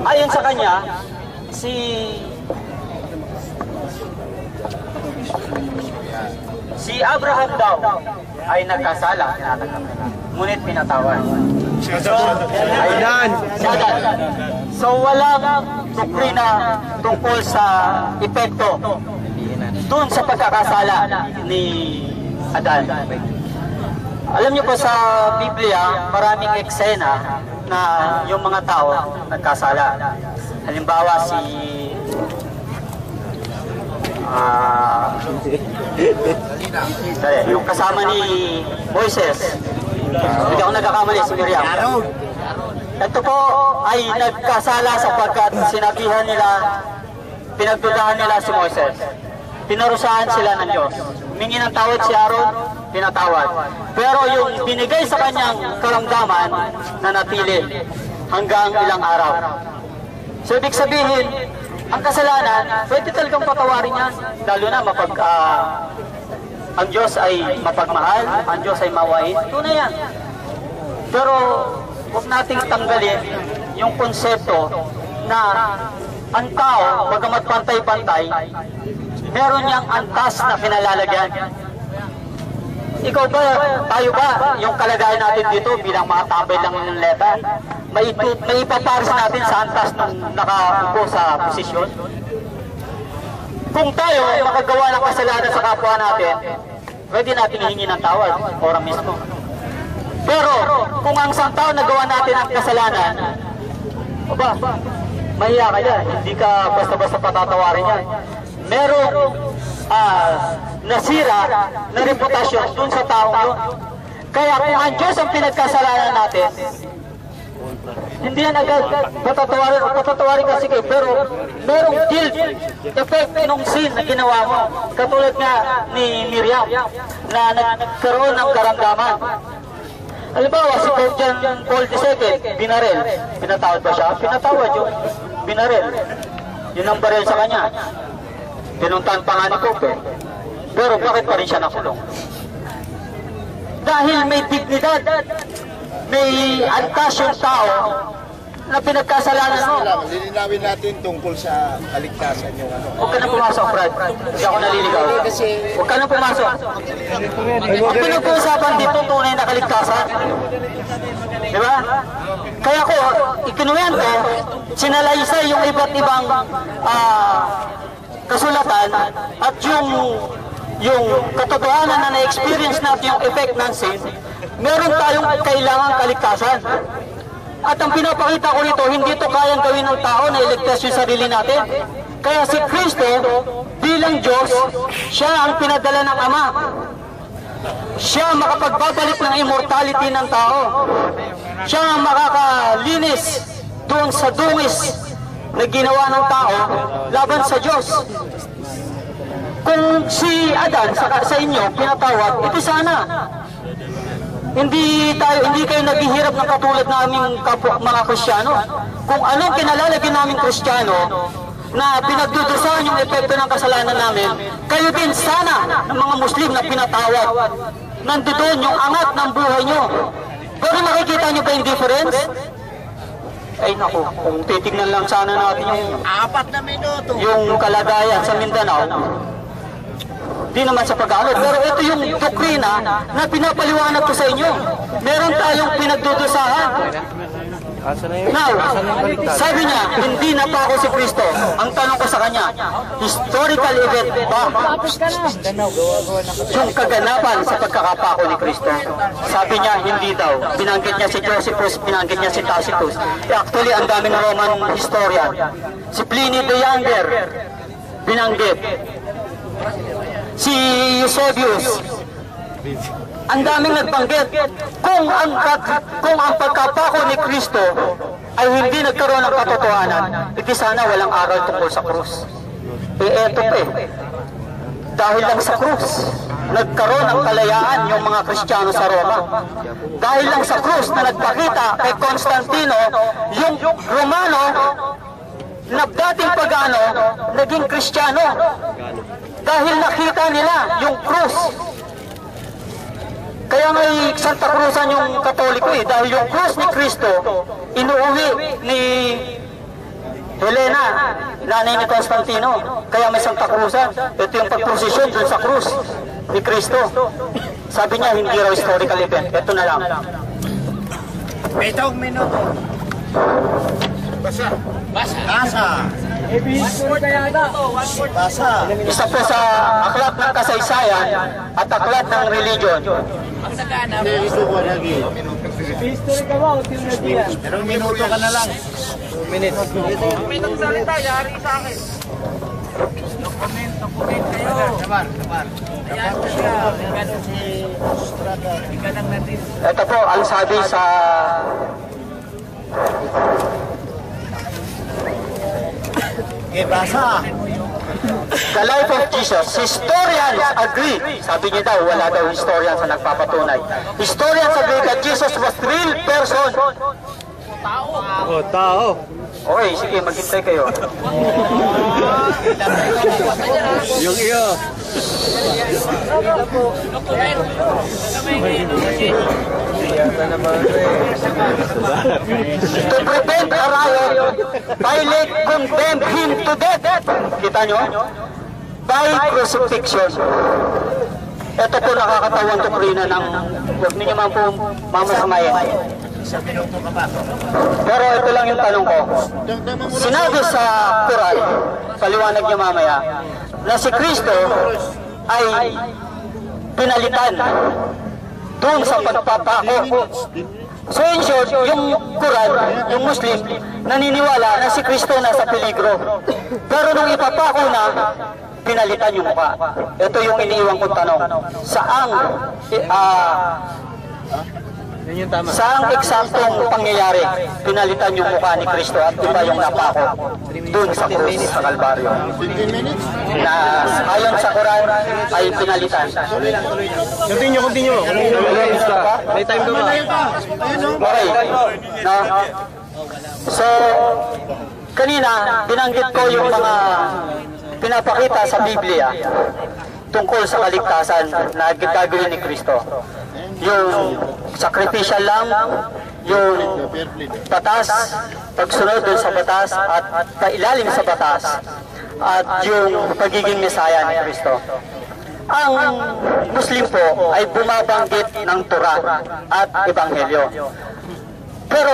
Ayon sa kanya, si Abraham daw ay nagkasala, ngunit pinatawad. So walang doktrina tungkol sa epekto dun sa pagkakasala ni Adan. Alam niyo po sa Biblia, maraming eksena na yung mga tao nagkasala. Halimbawa yung kasama ni Moises, hindi ako nagkakamali, si Miriam. Ito po ay nagkasala sapagkat sinabihan nila, pinagdudahan nila si Moises. Pinarusahan sila ng Diyos. Humingi ng tawad si Aaron, pinatawad. Pero yung binigay sa kanyang karamdaman, nanatili hanggang ilang araw. So ibig sabihin, ang kasalanan, pwede talagang patawarin yan. Lalo na ang Diyos ay mapagmahal, ang Diyos ay mawain. Tunay yan. Pero huwag nating tanggalin yung konsepto na ang tao, bagamat pantay-pantay, meron niyang antas na kinalalagyan. Ikaw ba, tayo ba, yung kalagayan natin dito bilang mga tambay lang ng leta, may ipaparis natin sa antas ng nakaupo sa posisyon? Kung tayo makagawa ng kasalanan sa kapwa natin, pwede natin hihingi ng tawad, ora mismo. Pero kung ang isang tao nagawa natin ang kasalanan, mahiya ka yan, hindi ka basta-basta patatawarin yan. Merong nasira na reputasyon dun sa tao yun. Kaya kung ang Diyos ang pinagkasalanan natin, hindi yan agad patatawarin kasi kayo, pero merong guilt effect ng sin na ginawa mo. Katulad nga ni Miriam na nagkaroon ng karamdaman. Halimbawa, si Pope John Paul II, binaril. Pinatawad ba siya? Pinatawad yung binaril. Yun ang baril sa kanya. Pinuntahan pa nga ni Pope. Pero bakit pa rin siya nakulong? Dahil may dignidad, may antas yung tao na pinagkasalanan mo. Lilinawin natin tungkol sa kaligtasan yung ano. Huwag ka na pumasok, Brad. Hindi ako naliligaw. Huwag ka na pumasok. Ang pinag-uusapan dito, tunay na kaligtasan. Diba? Kaya ko, ikinuwento, sinalaysay yung iba't ibang kasulatan at yung katotohanan na na-experience natin yung effect ng sin, meron tayong kailangang kaligtasan. At ang pinapakita ko rito, hindi ito kayang gawin ng tao na iligtas yung sarili natin. Kaya si Kristo, bilang Diyos, siya ang pinadala ng Ama. Siya ang makapagbabalik ng immortality ng tao. Siya ang makakalinis doon sa dungis na ginawa ng tao laban sa Diyos. Kung si Adan sa inyo pinatawad, ito sana. Hindi kayo naghihirap ng katulad naming mga Kristiyano. Kung anong kinalalagyan naming Kristiyano na pinagdudusahan yung epekto ng kasalanan namin, kayo din sana ng mga Muslim na pinatawad. Nandoon yung angat ng buhay nyo. Pero makikita nyo ba yung difference? Ay naku, kung titignan lang sana natin yung 4 na minuto. Yung kalagayan sa Mindanao, di naman sa pag-aalot. Pero ito yung doktrina na pinapaliwanag ko sa inyo. Meron tayong pinagdudusahan. Now, sabi niya, hindi na pa ako si Kristo. Ang tanong ko sa kanya, historical event ba yung kaganapan sa pagkakapako ni Kristo? Sabi niya, hindi daw. Binanggit niya si Josephus, binanggit niya si Tacitus. Actually, ang daming Roman historian. Si Pliny the Younger, binanggit. Si Eusebius, ang daming nagbanggit. Kung ang pagkapako ni Kristo ay hindi nagkaroon ng katotohanan, iti sana walang aral tungkol sa krus. Eto pa Dahil lang sa krus, nagkaroon ng kalayaan yung mga Kristiyano sa Roma. Dahil lang sa krus na nagpakita kay Constantino, yung Romano na dating pagano, naging Kristiyano. Dahil nakita nila yung krus. Kaya nga'y Santa Cruzan yung Katoliko dahil yung krus ni Kristo, inuuwi ni Helena, nanay ni Constantino. Kaya may Santa Cruzan. Ito yung pagprosesyon dun sa krus ni Kristo. Sabi niya, hindi raw historical event. Ito na lang. Itong minuto. Basa. Basa. Isa po sa aklat ng kasaysayan at aklat ng religion. Ang nagana mo. History ka ba? Pero minuto ka na lang. 2 minutes. Minutong salita, yari sa akin. Dokument kayo. Kabar. Ayan siya. Ganun si Strada. Ika lang natin. Ito po ang sabi sa Basa. The Life of Jesus. Historians agree. Sabi niya daw, wala daw historians na nagpapatunay. Historians agree that Jesus was real person. Oh, tao. Okay, sige, maghintay kayo. Yung iyo. To prevent a riot, Pilate condemned him to death. Kita nyo? By crucifixion. Ito po nakakatawang doktrina ng huwag ninyo man po mamasamayin. Pero ito lang yung tanong ko. Sinabi sa Quran, paliwanag niya mamaya, na si Kristo ay pinalitan doon sa pagpapako. So in short, yung Quran, yung Muslim, naniniwala na si Kristo nasa peligro. Pero nung ipapako na, pinalitan yung mukha. Ito yung iniiwan kong tanong. Saang eksaktong pangyayari pinalitan yung mukha ni Kristo at iba yung napako doon sa krus sa Kalbaryo na ayon sa Quran ay pinalitan. Continue. May time ka ba? Okay. No? So, kanina binanggit ko yung mga pinapakita sa Biblia tungkol sa kaligtasan na gagawin ni Kristo. Yung sacrificial lamb, yung batas, pagsunod dun sa batas at pailalim sa batas, at yung pagiging Mesaya ni Kristo. Ang Muslim po ay bumabanggit ng Torah at Ebanghelyo. Pero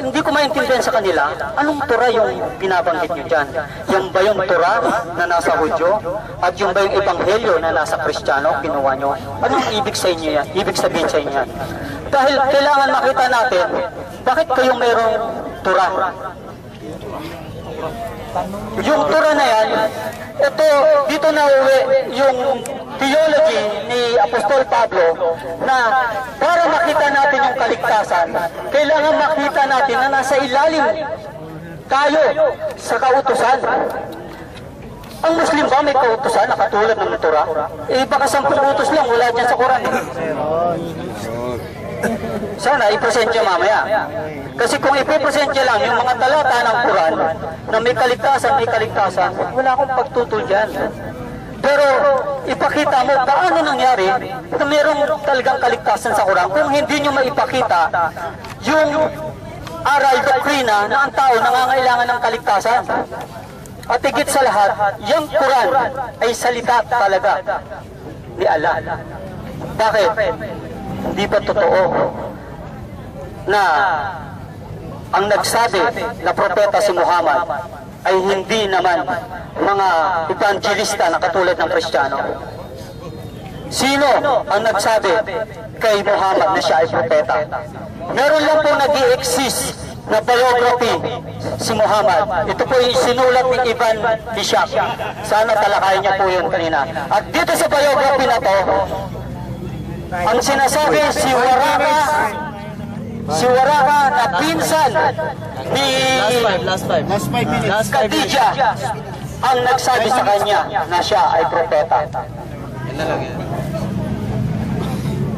hindi ko maintindihan sa kanila, anong Torah yung binabanggit nyo dyan? Yung ba yung Torah na nasa Hudyo? At yung ba yung Ebanghelyo na nasa Kristiyano, kinuha nyo? Anong ibig sa inyo yan? Ibig sabihin sa inyo yan? Dahil kailangan makita natin, bakit kayo mayroong Torah? Yung Torah na yan, ito, dito na uwi yung theology ni Apostol Pablo na para makita natin yung kaligtasan, kailangan makita natin na nasa ilalim tayo sa kautusan. Ang Muslim ba may kautusan na katulad ng Torah? Eh baka 10 utos lang, wala dyan sa Quran. Sana i-present nyo mamaya. Kasi kung i-present nyo lang yung mga talata ng Quran na may kaligtasan, wala akong pagtutol dyan. Pero ipakita mo paano nangyari na mayroong talagang kaligtasan sa Quran kung hindi nyo maipakita yung aral doktrina na ang tao nangangailangan ng kaligtasan. At higit sa lahat, yung Quran ay salita talaga ni Allah. Bakit? Hindi ba totoo na ang nagsabi na propeta si Muhammad ay hindi naman mga evangelista na katulad ng Kristiyano? Sino ang nagsabi kay Muhammad na siya ay propeta? Meron lang po nag-i-exist na biography si Muhammad. Ito po yung sinulat ni Ibn Ishaq. Sana talakayin niya po yun kanina. At dito sa biography na to, ang sinasabi si Waraka na pinsan ni Last 5 minutes. Khadija ang nagsabi sa kanya na siya ay propeta. Yan na lang yan.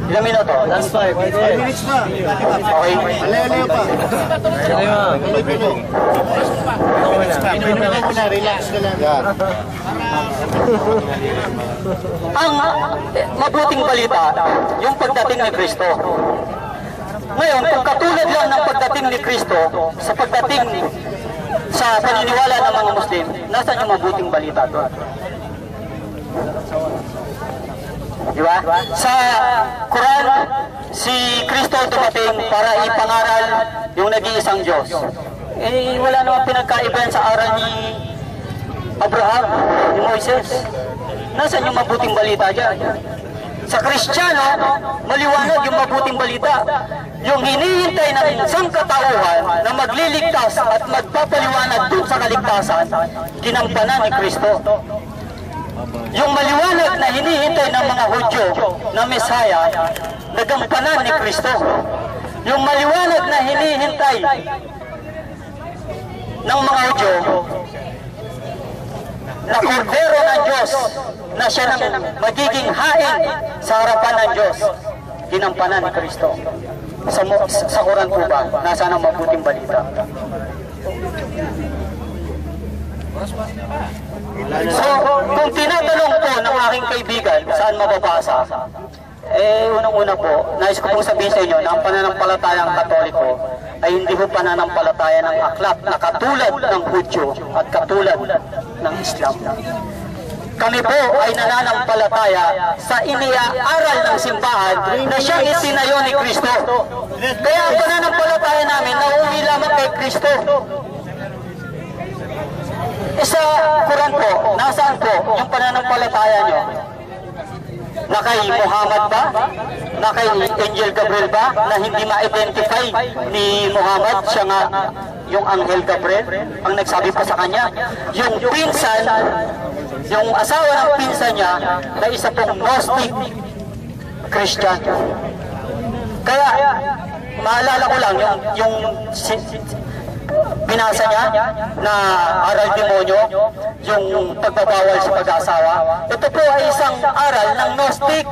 Ilang minuto? Last 5 minutes pa. Okay. Alayo pa. Relax ka lang. Yan. Ang mabuting balita, yung pagdating ni Kristo. Ngayon, kung katulad lang ng pagdating ni Kristo sa pagdating sa paniniwala ng mga Muslim, nasaan yung mabuting balita doon? Diba? Sa Quran, si Kristo dumating para ipangaral yung nag-iisang Diyos. Eh, wala namang pinagkaiba sa aral ni Abraham, ni Moises. Nasaan yung mabuting balita dyan? Sa Kristiyano, maliwanag yung mabuting balita. Yung hinihintay ng isang katauhan na magliligtas at magpapaliwanag dun sa kaligtasan, ginampanan ni Kristo. Yung maliwanag na hinihintay ng mga Hudyo na Mesaya, nagampanan ni Kristo. Yung maliwanag na hinihintay ng mga Hudyo na kordero ng Diyos na siya nang magiging hain sa harapan ng Diyos, ginampanan ni Kristo. Sa Quran po ba, nasaan ang mabuting balita? So, kung tinatanong po ng aking kaibigan saan mababasa, unang-una po, nais ko pong sabihin sa inyo na ang pananampalatayang Katoliko ay hindi po pananampalataya ng aklat na katulad ng Hudyo at katulad ng Islam. Kami po ay nananampalataya sa iniaaral ng simbahan na siyang itinayo ni Kristo. Kaya ang pananampalataya namin na uwi lamang kay Kristo. Sa Quran po, nasaan po yung pananampalataya nyo? Na kay Muhammad ba? Na kay Angel Gabriel ba? Na hindi ma-identify ni Muhammad, siya nga yung Angel Gabriel, ang nagsabi pa sa kanya. Yung pinsan, yung asawa ng pinsan niya, na isa pong Gnostic Christian. Kaya, maalala ko lang, yung binasa niya na aral demonyo, yung pagbabawal sa pag-asawa. Ito po ay isang aral ng Gnostic.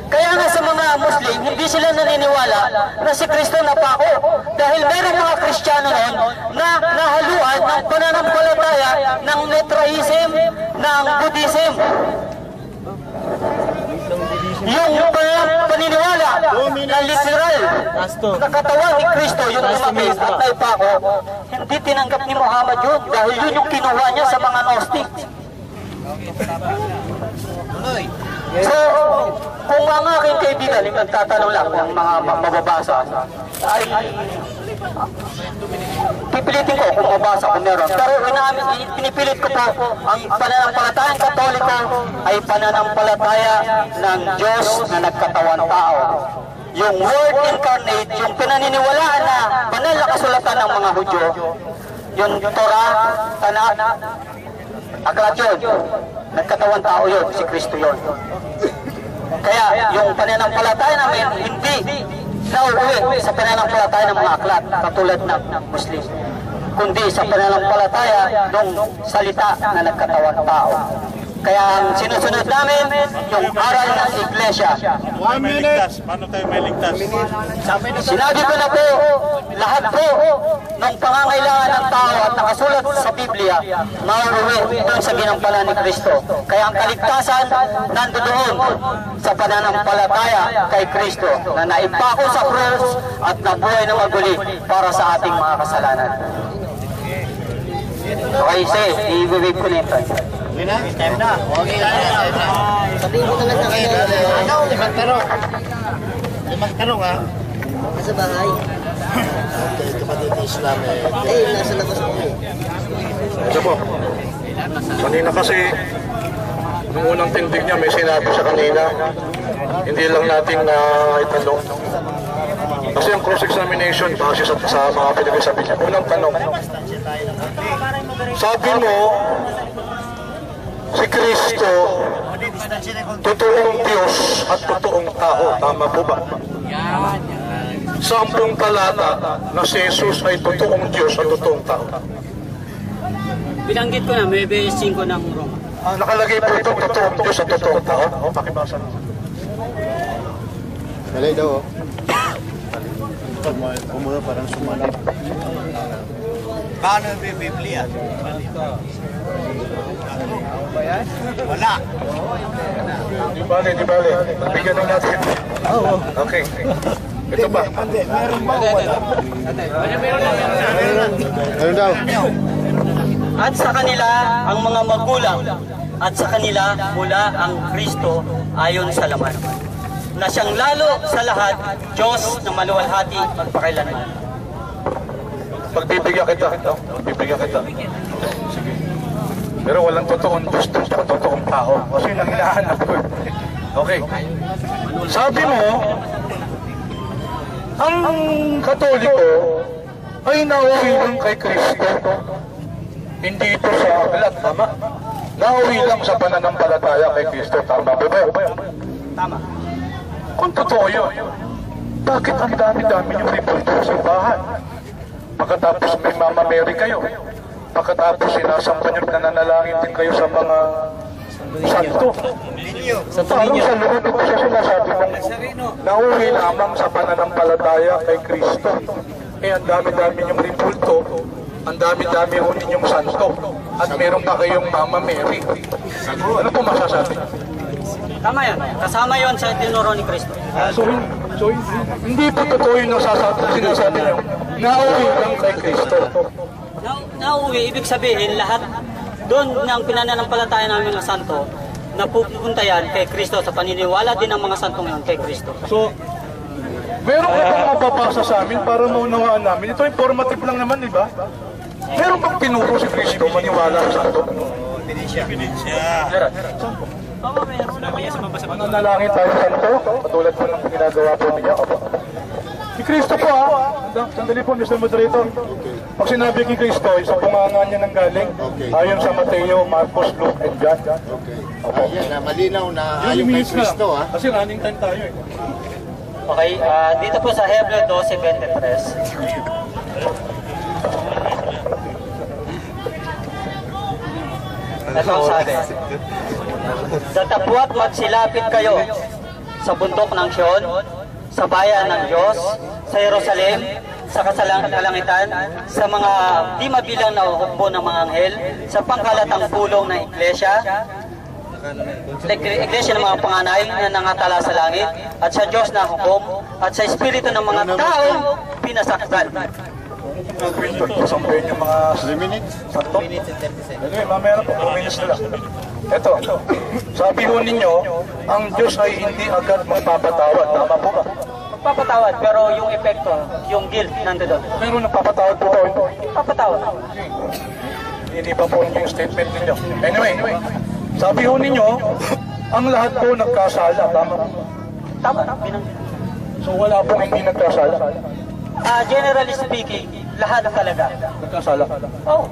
Kaya nga sa mga Muslim, hindi sila naniniwala na si Kristo napako. Dahil mayroong mga Kristiyano noon na nahaluan ng pananampalataya ng Mitraism, ng Buddhism. Yung paniniwala na literal na katawan ni Kristo, yung lumaki at naipako, hindi tinanggap ni Muhammad yun dahil yun yung kinuha niya sa mga Gnostic. So, kung ang aking kaibigan, yung nagtatanong lang ng mga mababasa, ay pipilitin ko kung mabasa kung meron. Pero pinipilit ko po, ang pananampalatayang Katoliko ay pananampalataya ng Diyos na nagkatawan tao. Yung Word Incarnate, yung pinaniniwalaan na banal na kasulatan ng mga Hudyo, yung Torah, Tanakh, aklat yun, nagkatawan tao yun, si Kristo yun. Kaya yung pananampalataya namin hindi nauuwi sa pananampalataya ng mga aklat katulad ng Muslim, kundi sa pananampalataya ng salita na nagkatawan tao. Kaya ang sinusunod namin yung aral ng Iglesia. 1 minute. Paano tayo may ligtas? Sinabi ko na po, lahat po ng pangangailangan ng tao at nakasulat sa Biblia, mauuwi doon sa ginampalan ni Kristo. Kaya ang kaligtasan nandoon sa pananampalataya kay Kristo na naipako sa krus at nabuhay na maguli para sa ating mga kasalanan. Okay, i-wave ko na ito. Time na. Okay na. Sabihin ko talaga kayo. Ano? Limang tanong ha? Nasa bahay. Okay, kapatid ni Islam Nasa labas ko eh. Ito po. Kanina kasi, nung unang tindig niya, may sinabi siya kanina. Hindi lang natin na itanong. Kasi ang cross-examination, base sa mga pinag-sabi niya. Unang tanong. Sabi mo, si Kristo, totoong Diyos at totoong tao. Tama po ba? 10 talata na si Jesus ay totoong Diyos at totoong tao. Binanggit ko na, may 5 ng Roma. Nakalagay po ito, totoong Diyos sa totoong tao. Pakibasa naman. Malay daw. Kumura parang sumanib. Paano yung Biblia? Wala. Di bale. Bigyan na natin. Okay. Ito ba? Meron ba? Wala. Meron daw. At sa kanila ang mga magulang, at sa kanila mula ang Kristo ayon sa laman, na siyang lalo sa lahat, Diyos na maluwalhati magpakailanman. Pagbibigyan kita. Pagbibigyan kita. Sige. Pero walang totoong Diyos doon sa totoong tao. Kasi nang hinahanap ko. Okay. Sabi mo, ang Katoliko ay nauwi lang kay Kristo. Hindi ito sa aklat, tama? Nauwi lang sa pananampalataya kay Kristo, tama ba? Tama. Kung totoo yun, bakit ang dami-dami yung repulto sa bahay? Pagkatapos may Mama Mary kayo, pagkatapos sinasampan nyo nananalangin din kayo sa mga santo. Parang sa loob ito siya sinasabi mong nauwi lamang sa pananampalataya kay Kristo. Eh ang dami-dami yung repulto, ang dami-dami ho ninyong santo, at meron pa kayong Mama Mary. Ano po masasabi? Tama yan. Kasama yon sa tinuro ni Kristo. So hindi po totoo yung sinasabi nyo. Nauwi lang kay Kristo. Nauwi, ibig sabihin lahat doon ng pinananampalataya namin ng santo, napupunta yan kay Kristo sa paniniwala din ng mga santong yan kay Kristo. So, meron ka bang mapapasa sa amin para maunawaan namin? Ito informative lang naman, di ba? Meron bang tinuro si Kristo maniwala sa santo? Meron. Nanalangin tayo sa santo, patulad po ng ginagawa po niya. Si Kristo po sandali po Mr. Moderator. Pag sinabi kay Kristo, sa bunganga niya nang galing, ayon sa Mateo, Marcos, Luke, and John. Ayan, malinaw na ayon kay Kristo. Kasi running time tayo eh. Okay, dito po sa Hebreo 12:23. Ito ang sabi. Datapwat magsilapit kayo sa bundok ng Sion, sa bayan ng Diyos, sa Jerusalem, sa kasalangitan, sa mga di mabilang na hukbo ng mga anghel, sa pangkalatang pulong ng iglesia ng mga panganay na nangatala sa langit, at sa Diyos na hukom, at sa espiritu ng mga taong pinasakdal. Sampayin yung mga 3 minutes. Santo? Anyway, mamaya na po, 2 minutes na lang. Ito, sabi ho ninyo, ang Diyos ay hindi agad magpapatawad. Tama po ba? Magpapatawad, pero yung epekto, yung guilt, nandoon. Pero nagpapatawad po ba ito? Magpapatawad. Hindi pa po yung statement ninyo. Anyway, sabi ho ninyo, ang lahat po nagkasala. Tama? Tama. So wala pong hindi nagkasala. Generally speaking, lahat talaga. Nagkasala. Oh.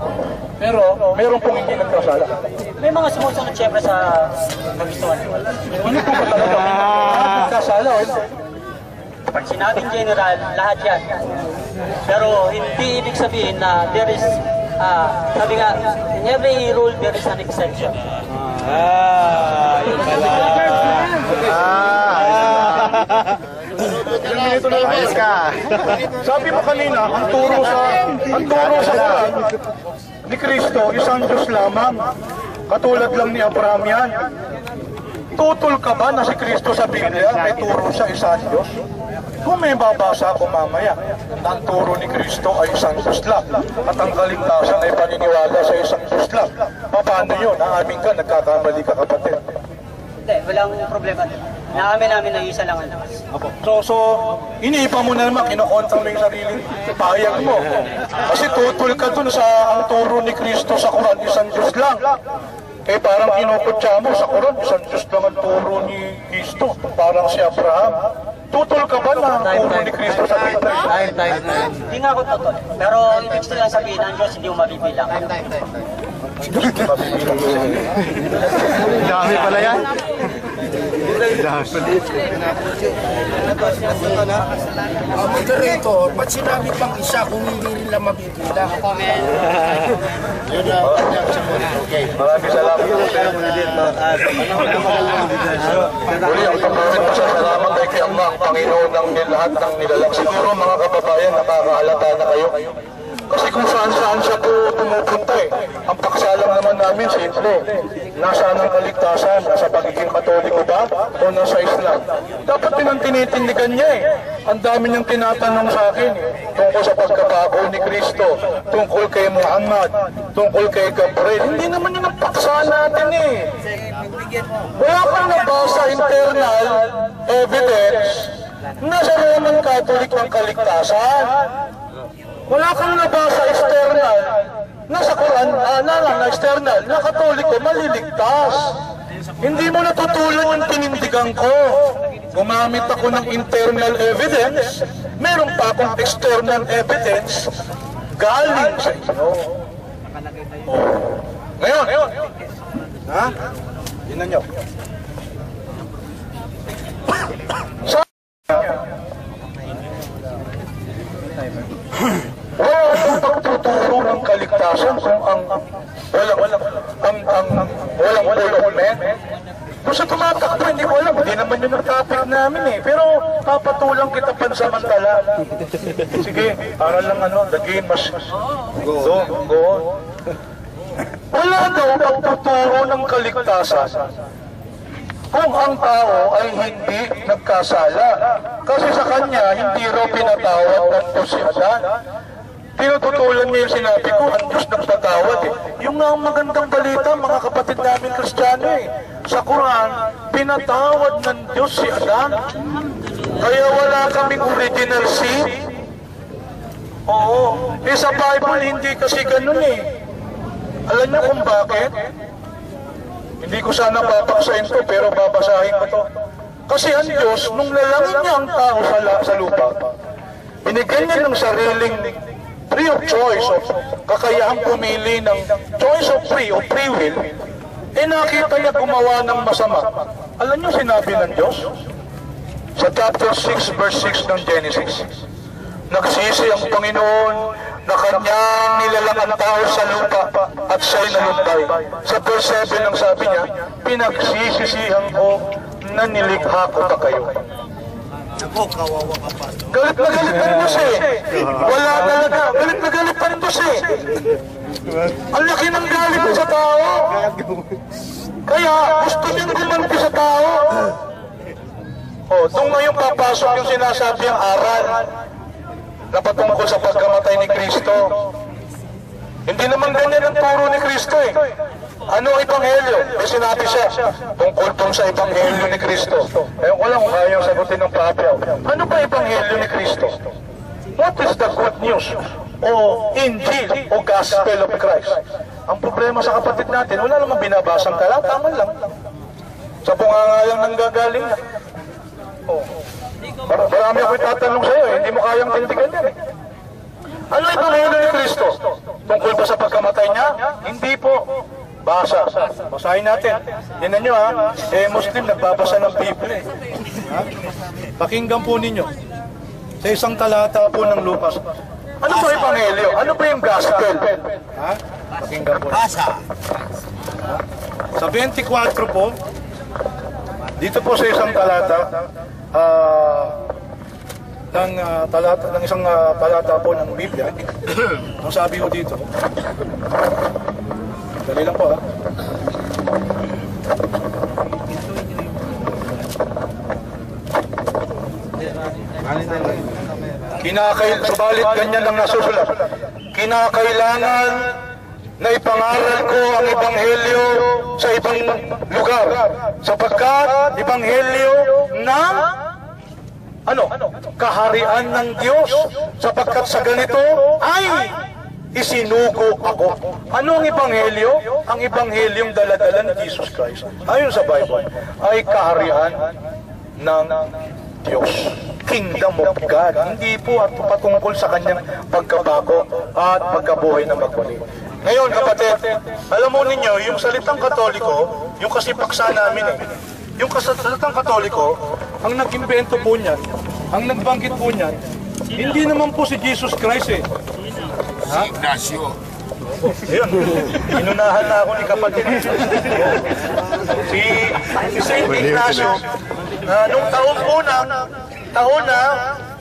Pero meron pong hindi nagkasala. May mga sumusunod siyempre sa kagustuhan. Ano po ba talaga? Nagkasala o hindi? Pag sinabing general, lahat yan. Pero hindi ibig sabihin na there is, sabi nga, in every rule there is an exception. Yun pala. Ayos ka. Sabi mo kanina, ang turo sa Quran ni Kristo, isang Diyos lamang. Katulad lang ni Abraham yan. Tutol ka ba na si Kristo sa Biblia ay turo siya isang Diyos? Kung may babasa ako mamaya, ang turo ni Kristo ay isang Diyos lang, at ang kaligtasan ay paniniwala sa isang Diyos lang. Paano yun? Naamin ka, nagkakamali ka, kapatid. Hindi, walang problema. Naamin namin na isa lang ang Diyos. So, iniipa mo na naman, kinokontra mo yung sariling payag mo. Kasi tutol ka dun sa ang turo ni Kristo sa Quran, isang Diyos lang. Eh parang kinukutsa mo sa Quran, isang Diyos lang ang turo ni Kristo. Parang si Abraham. Tutol ka ba na ang turo ni Kristo sa Biblia? Hindi nga ako totoo. Pero ibig silang sabihin, ang Diyos hindi mo mabibilang. Dami pala yan. Moderator, ba't sinabi pang isa kung hindi nila mabibila? Okay. Maraming salamat. Muli ang pagkasin pasasalamat ay kay Allah, ang Panginoon ng lahat ng nilalang. Siguro mga kababayan, nakakahalata na kayo. Kasi kung saan-saan siya po pumupunta eh. Ang paksalang naman namin, simple. Nasaan ang kaligtasan? Nasa pagiging Katoliko ba? O nasa Islam? Dapat din ang tinitindigan niya eh. Ang dami niyang tinatanong sa akin eh. Tungkol sa pagkabago ni Kristo, tungkol kay Muhammad, tungkol kay Gabriel. Hindi naman yun ang paksa natin eh. Wala kang nabasa internal evidence na sa Roman Catholic ng kaligtasan. Wala kang nabasa external na sa Quran, na external, na Katoliko maliligtas. Hindi mo natutulan yung tinindigan ko. Gumamit ako ng internal evidence, meron pa akong external evidence galing sa inyo. Ngayon, ha? Tingnan nyo. Wala akong pagtuturo ng kaligtasan kung walang ulong-men. Kung sa tumatakbo, hindi ko alam. Hindi naman yun ang topic namin eh. Pero papatulang kita pansamantala. Sige, para lang the game must go on. Wala daw pagtuturo ng kaligtasan kung ang tao ay hindi nagkasala. Kasi sa kanya, hindi raw pinatawad ng Diyos si Adan. Tinututulan niya yung sinabi ko, ang Diyos nagpatawad eh. Yung nga ang magandang balita, mga kapatid namin Kristiyano eh. Sa Quran, pinatawad ng Diyos si Adan. Kaya wala kaming original sin. Oo. Eh sa Bible, hindi kasi ganun eh. Alam niyo kung bakit? Hindi ko sana papaksain to, pero babasahin ko to. Kasi ang Diyos, nung lalangin niya ang tao sa lupa, binigyan niya ng sariling free of choice, of kakayahang pumili ng choice of free will, eh nakita niya gumawa ng masama. Alam niyo sinabi ng Diyos? Sa chapter 6, verse 6 ng Genesis, nagsisi ang Panginoon na kanyang nilalang ang tao sa lupa at siya'y nalumpay. Sa verse 7 ang sabi niya, pinagsisisihan ko na nilikha ko pa kayo. Galit na galit ang Diyos eh. Wala talaga. Galit na galit ang Diyos eh. Ang laki ng galit sa tao. Kaya gusto niyang gumanti sa tao. Doon ngayon papasok yung sinasabi ang aral na patungkol sa pagkamatay ni Kristo. Hindi naman ganyan ang turo ni Kristo eh. Ano ang ebanghelyo? May sinabi siya tungkol sa ebanghelyo ni Kristo. Ewan ko lang kung kayang sagutin ng Papa. Ano ba ebanghelyo ni Kristo? What is the good news? O Injil o Gospel of Christ? Ang problema sa kapatid natin, wala namang binabasang talataman lang. Sa bunganga lang nang gagaling na. Marami ako itatanong sa'yo, hindi mo kayang tindigan yan eh. Ano ang ebanghelyo ni Kristo? Tungkol ba sa pagkamatay niya? Hindi po. Basa. Basahin natin. Tingnan nyo ha. Muslim nagbabasa ng Biblia. Pakinggan po ninyo. Sa isang talata po ng Lucas. Ano ba ebanghelyo? Ano ba yung gospel? Pakinggan po. Basa. Sa 24 po, dito po sa isang talata, ng isang talata po ng Biblia, ang sabi ko dito, dali lang po ha. Subalit ganyan ang nasusulat. Kinakailangan na ipangaral ko ang ebanghelyo sa ibang lugar, sapagkat ebanghelyo ng kaharian ng Diyos, sapagkat sa ganito ay isinugo ako. Ano ang ebanghelyo? Ang ebanghelyong daladala ni Jesus Christ, ayon sa Bible, ay kaharian ng Diyos. Kingdom of God. Hindi po at patungkol sa kanyang pagkabago at pagkabuhay na magmuli. Ngayon kapatid, alam mo ninyo, yung salitang Katoliko, yung kasi paksa namin yung kasasalitang Katoliko, ang nag-imbento po niyan, ang nagbanggit po niyan, hindi naman po si Jesus Christ eh. Ha? Ignacio. Ayun, inunahan na ako ni kapatid. Si Saint Ignacio, nung taon na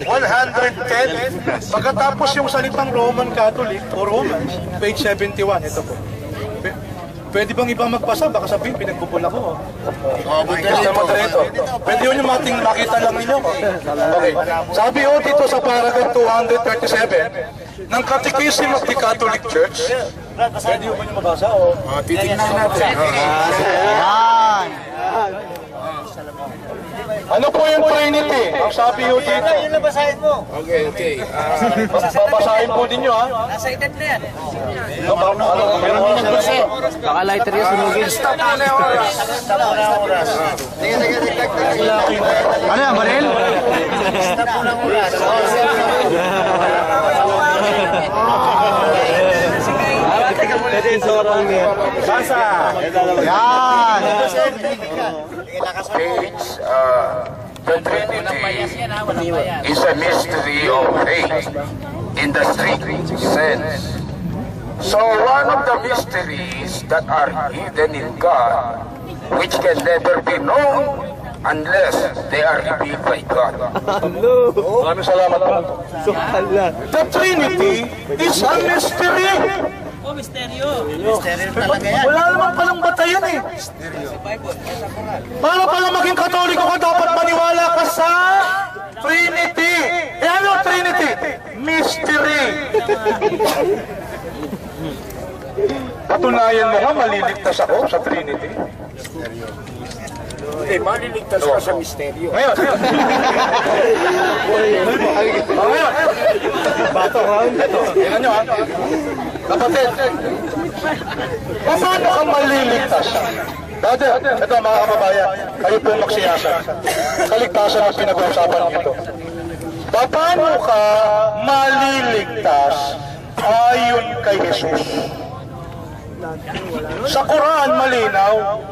110, pagkatapos yung salitang Roman Catholic o Romans, page 71, ito po. Pwede bang iba magpasa? Baka sabihin, pinagbubol ako. Pwede yun yung makita lang ninyo. Okay. Sabi ho dito sa paragraph 237 ng Catechism of the Catholic Church. Pwede yun ba nyo mabasa? Titignan natin. Ano po yung Trinity? Ang sabi ho dito. Yun na basahin mo. Okay. Babasahin po din nyo, ha? Nasa edad na yan. Baka lighter yung sunugin. Stop muna yung oras. Sige, Ano yan, Baril? stop muna yung oras. Basa! Yan! Page, the Trinity is a mystery of faith in the strict sense. So one of the mysteries that are hidden in God, which can never be known unless they are revealed by God. Maraming salamat po. The Trinity is a mystery. Misteryo talaga yan. Wala naman palang batayan eh. Para pala maging Katoliko ka, dapat maniwala ka sa Trinity. Eh ano Trinity? Mystery. Patunayan mo nga, maliligtas ako sa Trinity. Maliligtas ka sa misteryo. Ngayon. Ngayon. Bato round. Tingnan nyo ha. Kapatid. Paano ka maliligtas? Dati, ito mga kababayan, kayo po magsiyasa. Kaligtasan ang pinag-uusapan nito. Paano ka maliligtas ayon kay Jesus? Sa Quran malinaw.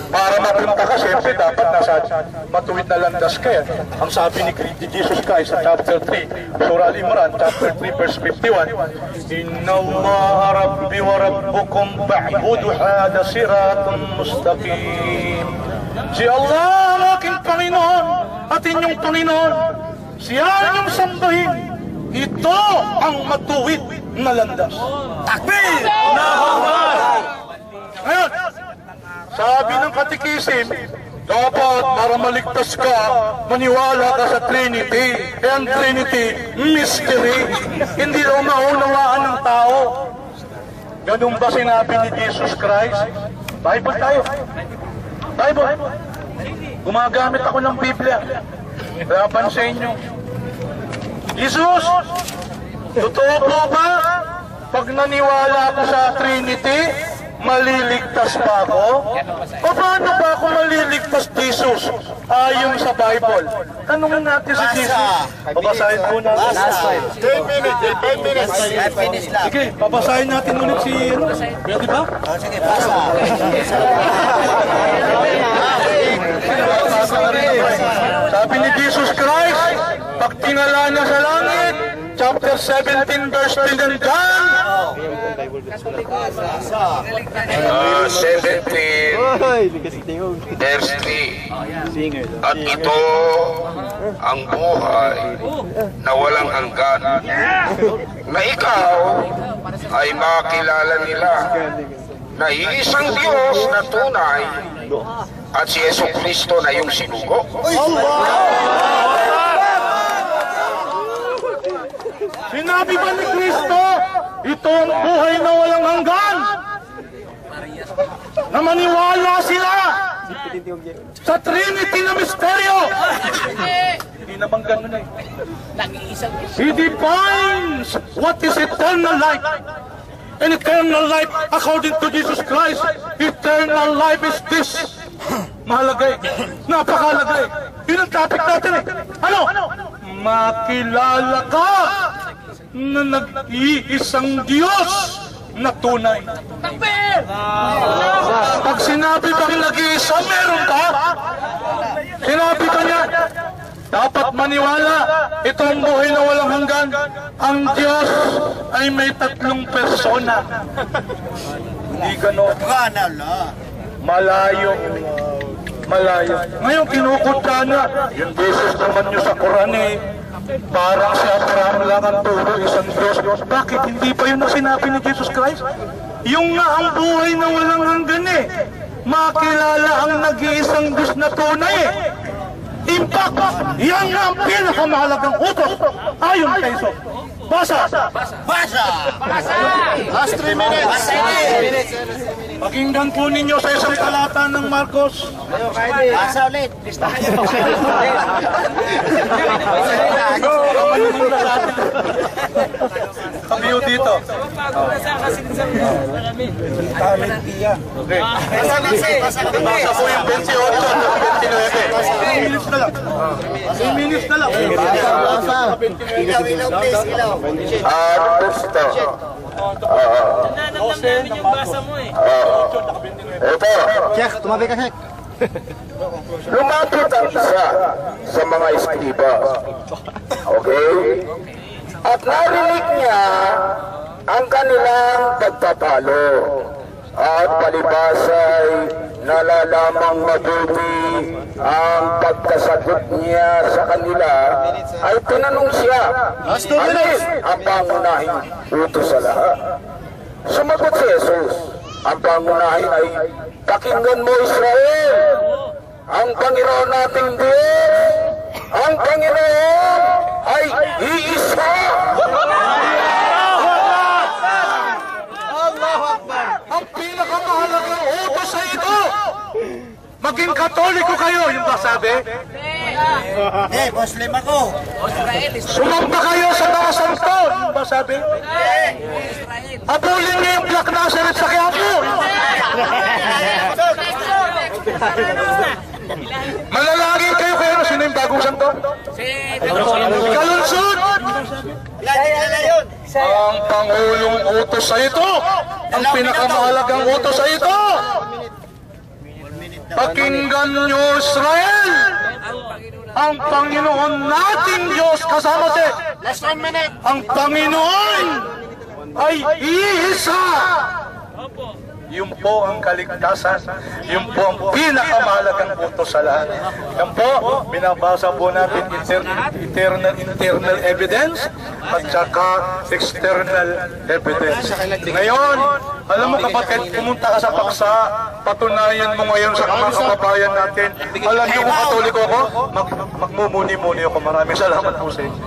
Para mapunta ka, siyempre dapat nasa matuwid na landas ka yan. Ang sabi ni Jesus Christ sa chapter 3, Surah Al-Imran, chapter 3, verse 51, Inna Allah Rabbi wa Rabbukum ba'budu hada siratun mustaqim. Si Allah ang aking Panginoon at inyong Panginoon. Siya ang inyong sambahin. Ito ang matuwid na landas. Takbir! Ngayon, sabi ng Catechism, dapat para maligtas ka, maniwala ka sa Trinity. E ang Trinity, mystery. Hindi daw maunawaan ng tao. Ganun ba sinabi ni Jesus Christ? Bible tayo. Bible. Gumagamit ako ng Biblia. Kaya pansin nyo. Jesus, totoo po ba? Pag naniwala ako sa Trinity, maliligtas pa ako? O paano ba ako maliligtas, Jesus? Ayon sa Bible. Tanungin natin si Jesus. Babasahin po natin. Last 5 minutes. Sige, babasahin natin ulit si... Pwede ba? Sige, pasa. Sabi ni Jesus Christ, pag tingala niya sa langit, chapter 17, verse 10 John, 17, verse 3. At ito ang buhay na walang hanggan, na ikaw ay makilala nila na iisang Diyos na tunay at si Jesucristo na yung sinugo. sinabi ba ni Kristo, ito ang buhay na walang hanggan? Na maniwala sila sa Trinity na misteryo. Hindi naman ganun eh. He defines what is eternal life. And eternal life, according to Jesus Christ, eternal life is this. Mahalaga eh. Napakahalaga eh. Yun ang topic natin eh. Ano? Makilala ka na nag-iisang Diyos na tunay. Pag sinabi bang nag-iisa, meron ka? Sinabi ka niya, dapat maniwala, itong buhay na walang hanggan, ang Diyos ay may 3 persona. Hindi ganon. Malayo. Ngayon kinukutya niya, yung beses naman niyo sa Quran parang si Abraham lang ang turo, isang Diyos. Bakit hindi pa yun ang sinabi ni Jesus Christ? Yung nga ang buhay na walang hanggan makilala ang nag-iisang Diyos na tunay Impact! Yan nga ang pinakamahalagang utos ayon kay Iso. Basa! Last 3 minutes. Pakinggan po ninyo sa isang talata ng Marcos. Basa ulit. Kamiyo dito. Okay. Basa po yung 28 at 29. 2 minutes na lang. 2 minutes na lang. Ilaw, please, ilaw. Gusto. Namin yung basa mo Ito. Check, tumabi ka, check. Lumapit ang isa sa mga eskriba. Okay? At narinig niya ang kanilang pagtatalo. At palibasay nalalamang mabuti ang pagkasagot niya sa kanila, ay tinanong siya, alin ang pangunahing utos sa lahat? Sumagot si Jesus, ang pangunahin ay, pakinggan mo Israel, ang Panginoon nating Diyos, ang Panginoon ay iisa. Ang pinakamahalagang utos sa ito, maging Katoliko kayo, yung ba sabi? Muslim ako. Sumamba kayo sa mga santo, yung ba sabi? Abulin niyo yung Black Nazareth sa Quiapo. Malalagin kayo kayo, sino yung bagong santo? Kalunsod! Ang Pangulong utos sa ito, ang pinakamahalagang utos sa ito, pakinggan niyo Israel, ang Panginoon nating Diyos, kasama si Last 1 minute. ang Panginoon ay iisa. Yun po ang kaligtasan, yun po ang pinakamahalagang utos sa lahat. Yan po, binabasa po natin internal evidence at saka external evidence. Ngayon, alam mo kapatid, pumunta ka sa paksa, patunayan mo ngayon sa mga kababayan natin. Alam niyo kung Katoliko ako, magmumuni-muni ako. Maraming salamat po sa inyo.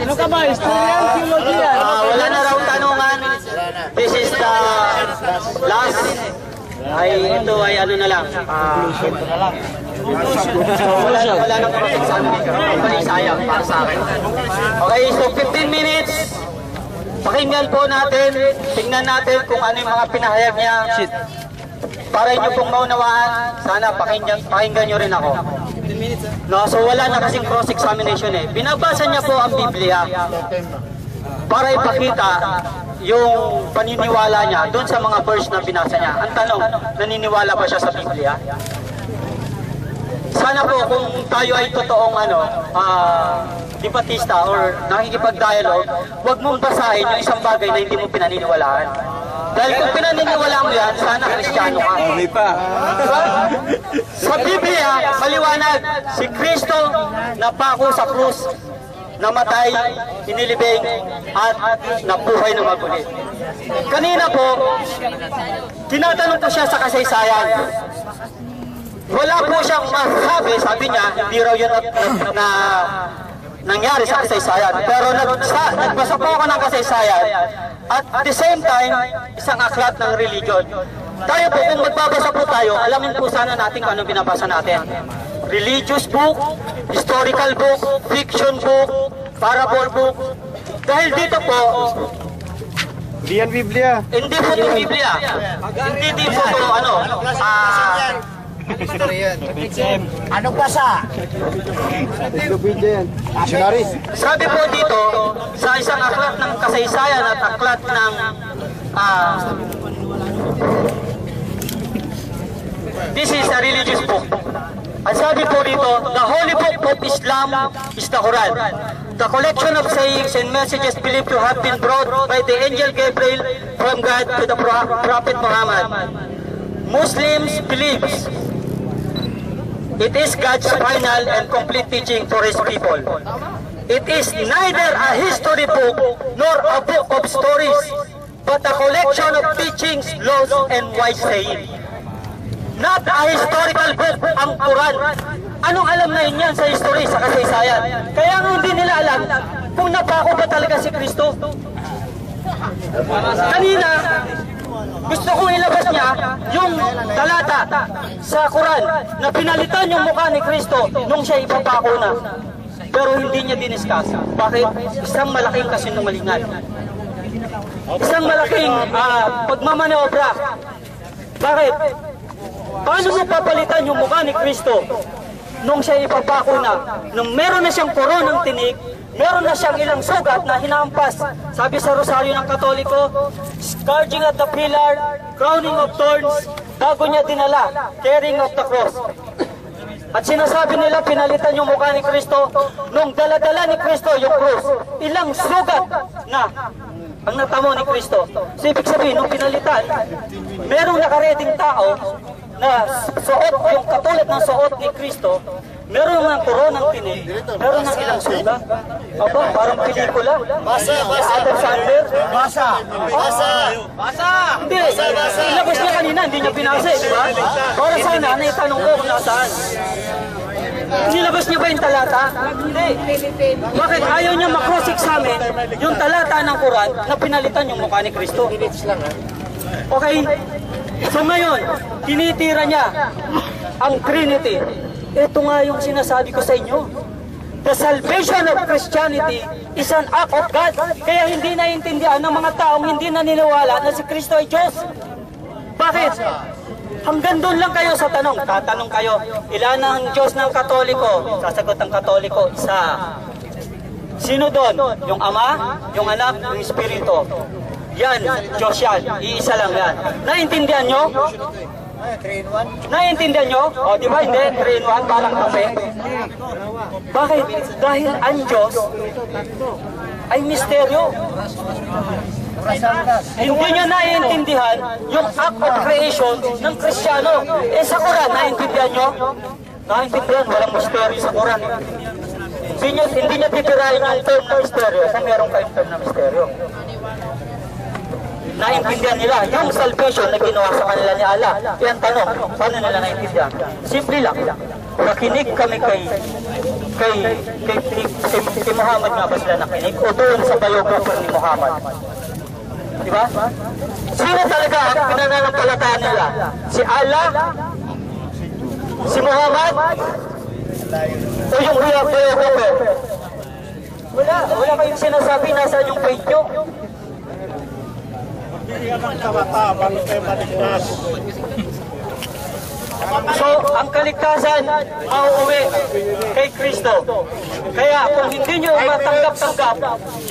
Ano ka ba? Historian, theology yan. Wala na raw tanungan. This is the last. Ay, ito ay ano na lang. Wala na po sayang para sa akin. Okay, so 15 minutes. Pakinggan po natin, tingnan natin kung ano yung mga pinahayag niya. Para inyo pong maunawaan, sana pakinggan nyo rin ako. No, so wala na kasing cross-examination Binabasa niya po ang Biblia para ipakita yung paniniwala niya doon sa mga verse na binasa niya. Ang tanong, naniniwala ba siya sa Biblia? Sana po kung tayo ay totoong debatista or nakikipag-dialogue, huwag mong basahin yung isang bagay na hindi mo pinaniniwalaan. Dahil kung pinaniniwalaan mo yan, sana Kristiyano ka. Sa Biblia, maliwanag, si Kristo napako sa krus, namatay, inilibing, at nabuhay na maguli. Kanina po, tinatanong ko siya sa kasaysayan. Wala po siyang masabi, sabi niya, hindi raw yun na nangyari sa kasaysayan. Pero nagbasa po ako ng kasaysayan at the same time, isang aklat ng religion. Tayo po, kung magbabasa po tayo, alamin po sana natin kung anong binabasa natin. Religious book, historical book, fiction book, parable book. Dahil dito po, Di yan Biblia. Hindi po ito Biblia. Hindi din po ito, Ano basa? Missionary. sabi po dito, sa isang aklat ng kasaysayan at aklat ng this is a religious book. Ang sabi po dito, the holy book of Islam is the Quran. The collection of sayings and messages believed to have been brought by the angel Gabriel from God to the Prophet Muhammad. Muslims believe it is God's final and complete teaching for His people. It is neither a history book nor a book of stories, but a collection of teachings, laws, and wise sayings. Not a historical book, ang Quran. Anong alam na yan sa history, sa kasaysayan? Kaya nga hindi nila alam kung napako ba talaga si Kristo. Kanina, gusto kong ilabas niya yung talata sa Quran na pinalitan yung mukha ni Kristo nung siya ipapako na. Pero hindi niya diniscuss. Bakit? Isang malaking kasinungalingan. Isang malaking pagmamaniobra. Bakit? Paano mo papalitan yung mukha ni Kristo nung siya ipapako na? Nung meron na siyang koronang tinik, meron na siyang ilang sugat na hinampas. Sabi sa Rosaryo ng Katoliko, scourging at the pillar, crowning of thorns, bago niya dinala, carrying of the cross. At sinasabi nila, pinalitan yung mukha ni Kristo, nung daladala ni Kristo yung cross, ilang sugat na ang natamo ni Kristo. So ibig sabihin, nung pinalitan, merong nakareding tao na suot, yung katulad ng suot ni Kristo, meron ng koronang tinig, meron ng ilang sugat. Aba, parang pelikula. Basa, basa. Adam Sandler. Basa. Basa. Basa. Hindi, ilabas niya kanina, hindi niya pinasa, di ba? Para sana, naitanong ko kung nasaan. Nilabas niya ba yung talata? Hindi. Bakit ayaw niya makross-examine yung talata ng Quran na pinalitan yung mukha ni Kristo? Okay. So ngayon, tinitira niya ang Trinity. Ito nga yung sinasabi ko sa inyo. The salvation of Christianity is an act of God. Kaya hindi naiintindihan ng mga taong hindi naniniwala na si Kristo ay Diyos. Bakit? Hanggang doon lang kayo sa tanong. Tatanong kayo, ilan ang Diyos ng Katoliko? Sasagot ang Katoliko, isa. Sino doon? Yung Ama, yung Anak, yung Espiritu. Yan, Diyos yan. Iisa lang yan. Naintindihan nyo? 3-in-1. Naintindihan nyo? O, di ba? Hindi, 3-in-1, parang kape. Bakit? Dahil ang Diyos ay misteryo. Hindi nyo naiintindihan yung act of creation ng Kristiyano. Eh sa Quran, naiintindihan nyo? Naiintindihan, walang misteryo sa Quran. Hindi nyo titirahin yung term na misteryo. Saan meron kayong term na misteryo? Naintindihan nila yung salvation na ginawa sa kanila ni Allah. Kaya ang tanong, paano nila naintindihan? Simple lang. Nakinig kami kay Muhammad nga ba sila nakinig? O doon sa biographer ni Muhammad? Diba? Sino talaga ang pinananampalataya nila? Si Allah? Si Muhammad? O yung biographer? Wala kayong sinasabi, nasaan yung faith nyo? So, ang kaligtasan mauuwi kay Kristo. Kaya kung hindi nyo matanggap-tanggap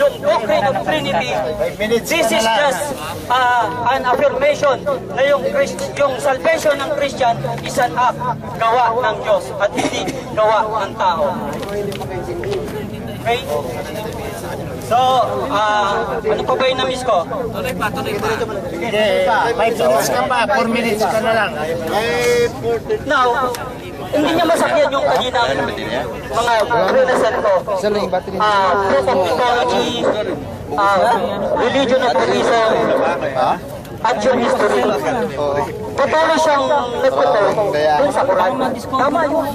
yung doctrine of Trinity, this is just an affirmation na yung salvation ng Christian is an act gawa ng Diyos at hindi gawa ng tao. Okay? So, ano pa ba yung na-miss ko? Tuloy pa. 5 minutes ka pa, 4 minutes ka na lang. Now, hindi niya masakyan yung kaninang mga renaissance ko. Proof of ecology, religion of Buddhism, action history. Patuloy siyang nagpatuloy dun sa Quran. Tama yun.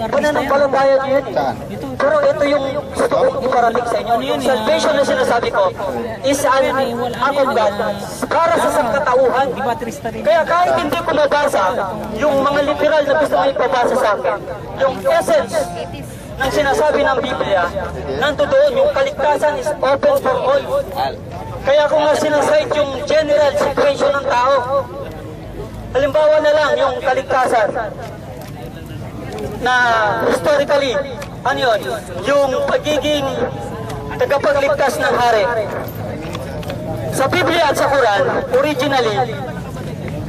Pananampalataya niyo yun eh. Pero ito yung gusto kong iparating sa inyo. Salvation na sinasabi ko is an act of God para sa sangkatauhan. Kaya kahit hindi ko mabasa yung mga literal na gusto may ipabasa sa akin, yung essence ng sinasabi ng Biblia, nandoon yung kaligtasan is open for all. Kaya kung nga sinasite yung general situation ng tao, halimbawa na lang yung kaligtasan na historically, ano yun, yung pagiging tagapagligtas ng hari. Sa Biblia at sa Quran, originally,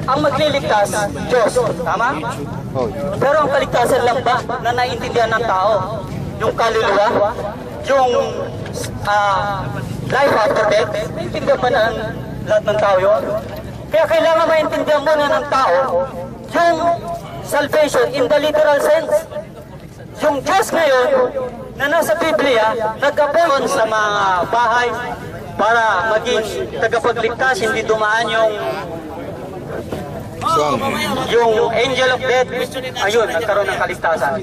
ang magliligtas, Diyos. Tama? Pero ang kaligtasan lang ba na naiintindihan ng tao? Yung kaluluwa? Yung life after death? Naiintindihan ba ng lahat ng tao yun? Kaya kailangan maintindihan muna ng tao yung salvation in the literal sense. Yung Diyos ngayon na nasa Biblia, nag-appoint sa mga bahay para maging tagapagligtas, hindi dumaan yung angel of death, ayun, nagkaroon ng kaligtasan.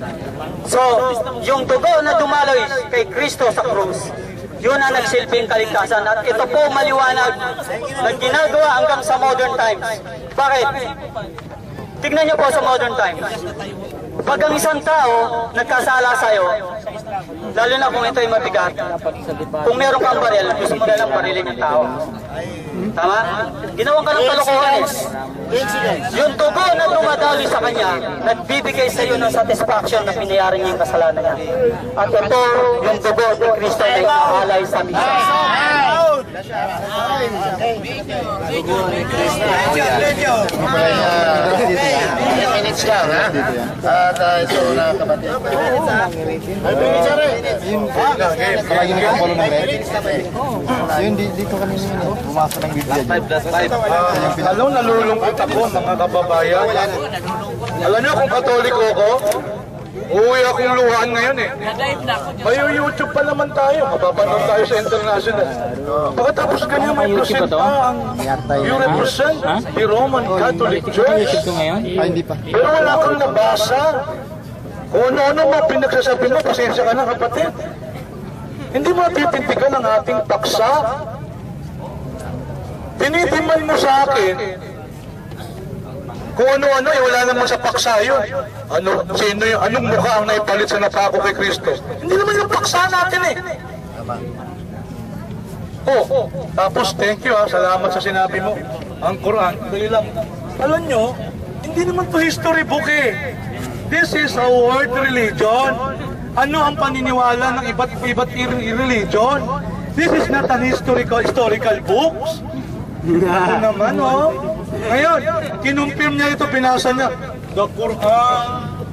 So, yung dugo na dumaloy kay Kristo sa krus, yun ang nagsilbing kaligtasan. At ito po maliwanag na ginagawa hanggang sa modern times. Bakit? Tignan niyo po sa modern times. Pag ang isang tao nagkasala sa'yo, lalo na kung ito ay mabigat, kung meron kang baril, gusto mo na lang barilin yung tao. Tama? Ginawang ka ng kalokohan eh. Yung dugo na dumadali sa kanya, nagbibigay sa iyo ng satisfaction na pinayaran niya yung kasalanan niya. At ito yung dugo ni Kristo na inaalay sa misa. Minutes lang, ha? At ito na kapatid. Yun, dito kami bumasa ng Biblia. Alam, nalulungkot ako mga kababayan. Alam niyo kung Katoliko ako, uuwi akong luhaan ngayon eh. May YouTube pa naman tayo, mapapanood tayo sa international. Pagkatapos ganyan may present pa ang you represent the Roman Catholic Church. Hindi pa. Pero wala kang nabasa. Kung ano-ano mo pinagsasabi mo, pasensya ka na kapatid. Hindi mo natitindigan ang ating paksa. Tinidiman mo sa akin kung ano-ano, wala naman sa paksa yun. Sino yung, anong mukha ang naipalit sa napako kay Kristo? Hindi naman yung paksa natin eh. Tapos thank you salamat sa sinabi mo. Ang Quran, dali lang. Alam nyo, hindi naman to history book eh. This is a world religion. Ano ang paniniwala ng iba't religion? This is not an historical books. Ito naman, Ngayon, kinumpirm niya ito, pinasa niya. The Quran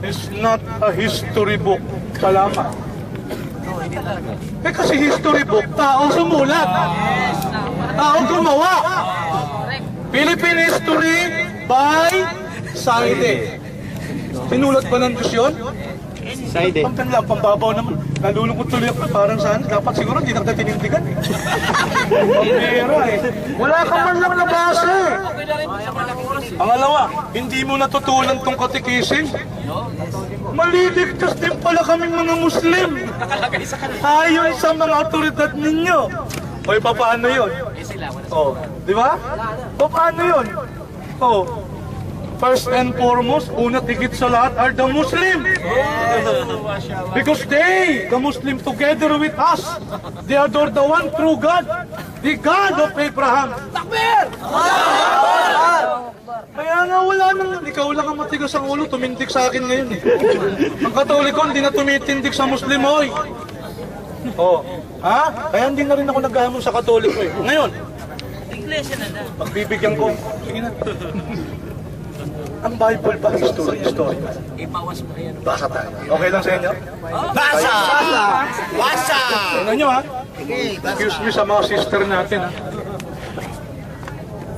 is not a history book. Salamat. Kasi history book, tao sumulat. Tao gumawa. Philippine history by Saide. Sinulat ba ng Diyos yun? Saide. Ang pambabaw naman. Nalulungkot tuloy ako. Parang saan? Dapat siguro hindi nakita tinindigan eh. Pambira eh. Wala ka man lang nabasa eh. Pangalawa, hindi mo natutunan tong katekising. Maliligtas din pala kaming mga Muslim. Ayon sa mga otoridad ninyo. O paano yun? Di ba? Paano yun? First and foremost, una't higit sa lahat are the Muslim. Because they, the Muslim together with us, they adore the one true God, the God of Abraham. Takbir! Kaya nga wala nang, ikaw lang ang matigas ang ulo, tumindig sa akin ngayon eh. Ang Katoliko, hindi na tumitindig sa Muslim, oy. Kaya hindi na rin ako naghahamon sa Katoliko eh. Ngayon, pagbibigyan ko, sige na. Ang Bible ba? History. Ipawas mo yan. Basa tayo. Okay lang sa inyo? Basa! Tingnan nyo Excuse nyo sa mga sister natin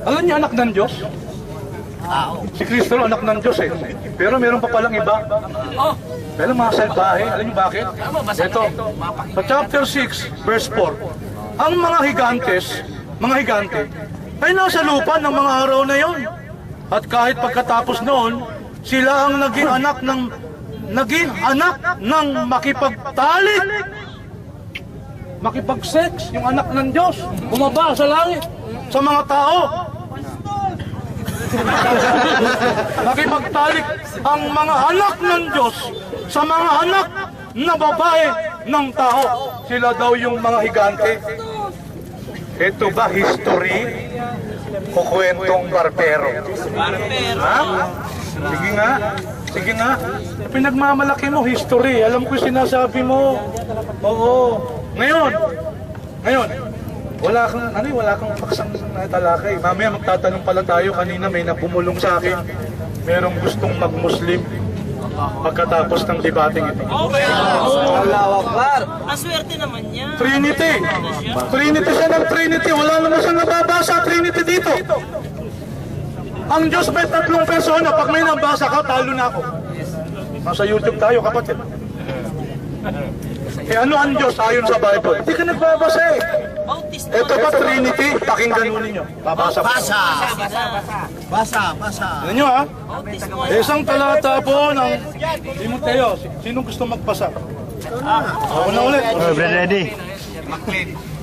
Alam niyo anak ng Diyos? Si Kristo anak ng Diyos eh. Pero meron pa palang iba. Pero mga salbahe. Alam niyo bakit? Ito. Sa chapter 6, verse 4. Ang mga higante, ay nasa lupa ng mga araw na yon. At kahit pagkatapos noon, sila ang naging anak ng makipagtalik. Makipag-sex, yung anak ng Diyos, bumaba sa langit, sa mga tao. Makipagtalik ang mga anak ng Diyos sa mga anak na babae ng tao. Sila daw yung mga higante. Ito ba history o kwentong barbero? Ha? Sige nga. Sige nga. Pinagmamalaki mo history. Alam ko yung sinasabi mo. Oo. Ngayon, wala kang paksang natalakay. Mamaya magtatanong pala tayo, kanina may napumulong sa akin. Merong gustong mag-Muslim pagkatapos ng debating ito. Allahu Akbar. Aswerte naman niya. Trinity! Trinity siya ng Trinity. Wala naman siyang nababasa Trinity dito. Ang Diyos may tatlong persona. Pag may nabasa ka, talo na ako. Nasa YouTube tayo, kapatid. Eh ano ang Diyos ayon sa Bible? Hindi ka nagbabasa eh. Bautista. Ito ba Trinity? Pakinggan mo ninyo. Babasa ko. Basa. Ano nyo ha? Bautismo. Isang talata po ng Timoteo. Sinong gusto magpasa? Ako na ulit.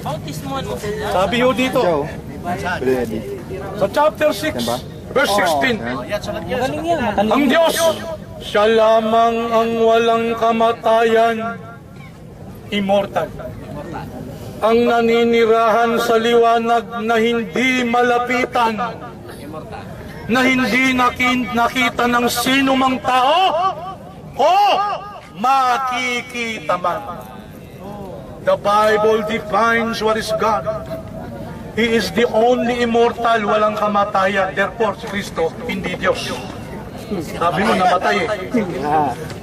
Bautismo mo sila. Sabi ho dito. Sa chapter 6, verse 16. Ang Diyos, siya lamang ang walang kamatayan, immortal. Ang naninirahan sa liwanag na hindi malapitan, na hindi nakita ng sino mang tao o makikita man. The Bible defines what is God. He is the only immortal, walang kamatayan. Therefore, si Kristo, hindi Diyos. Sabi mo, namatay eh.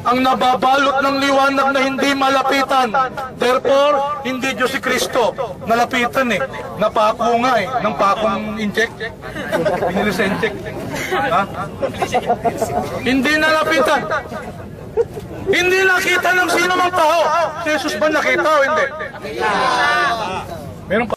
Ang nababalot ng liwanag na hindi malapitan. Therefore, hindi Diyos si Kristo. Nalapitan eh. Napako nga eh. Nang pakong inject. Binilis sa inject. Ha? Hindi nalapitan. Hindi nakita ng sino mang tao. Si Jesus ba nakita o hindi? Meron pa.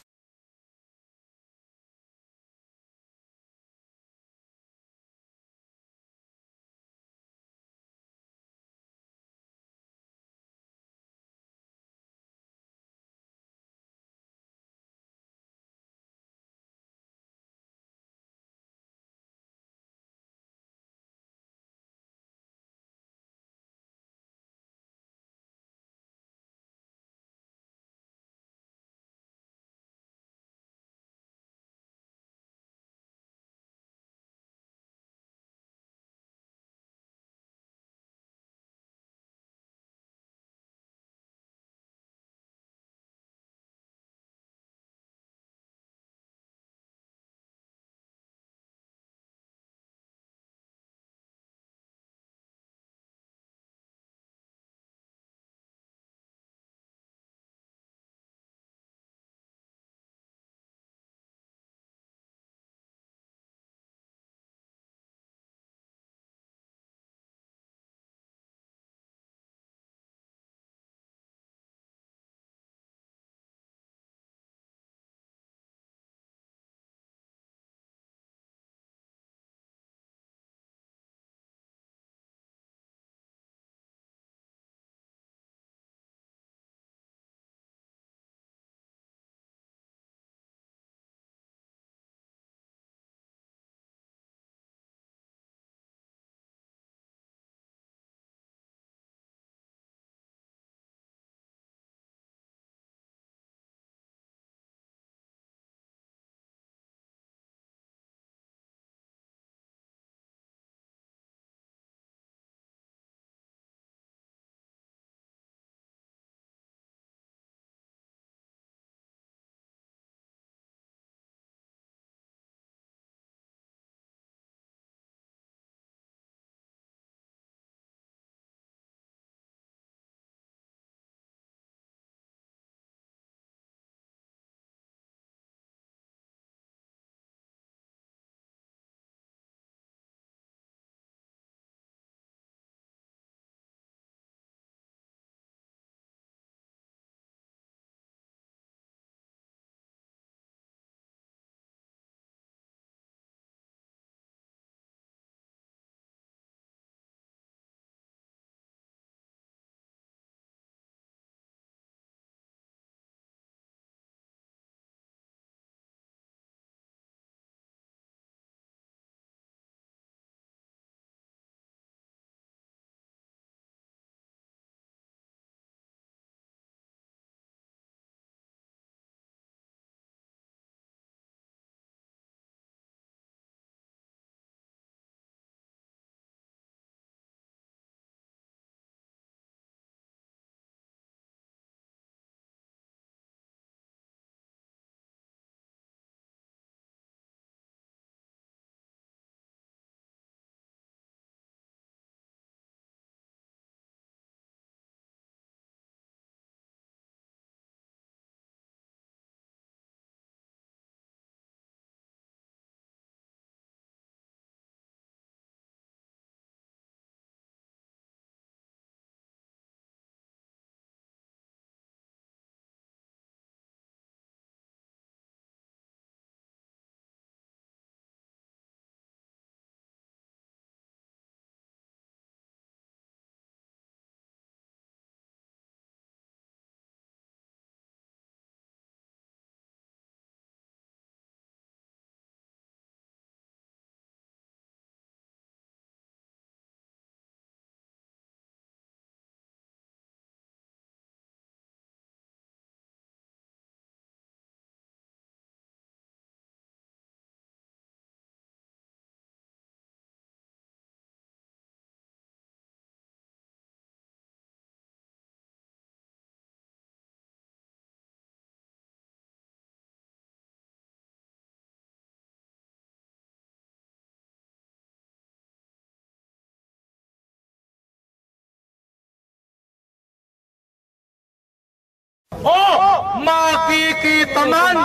makikita man.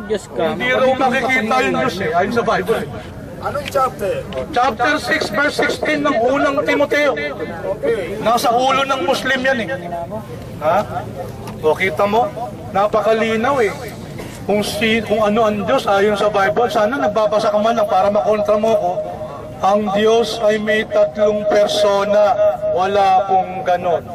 Hindi raw makikita yung Diyos eh, ayon sa Bible. Anong chapter? Chapter 6, verse 16 ng unang Timoteo. Nasa ulo ng Muslim yan eh. Ha? O kita mo, napakalinaw eh. Kung ano ang Diyos ayon sa Bible, sana nagbabasa ka man lang para makontra mo ko. Ang Diyos ay may 3 persona, wala pong ganon.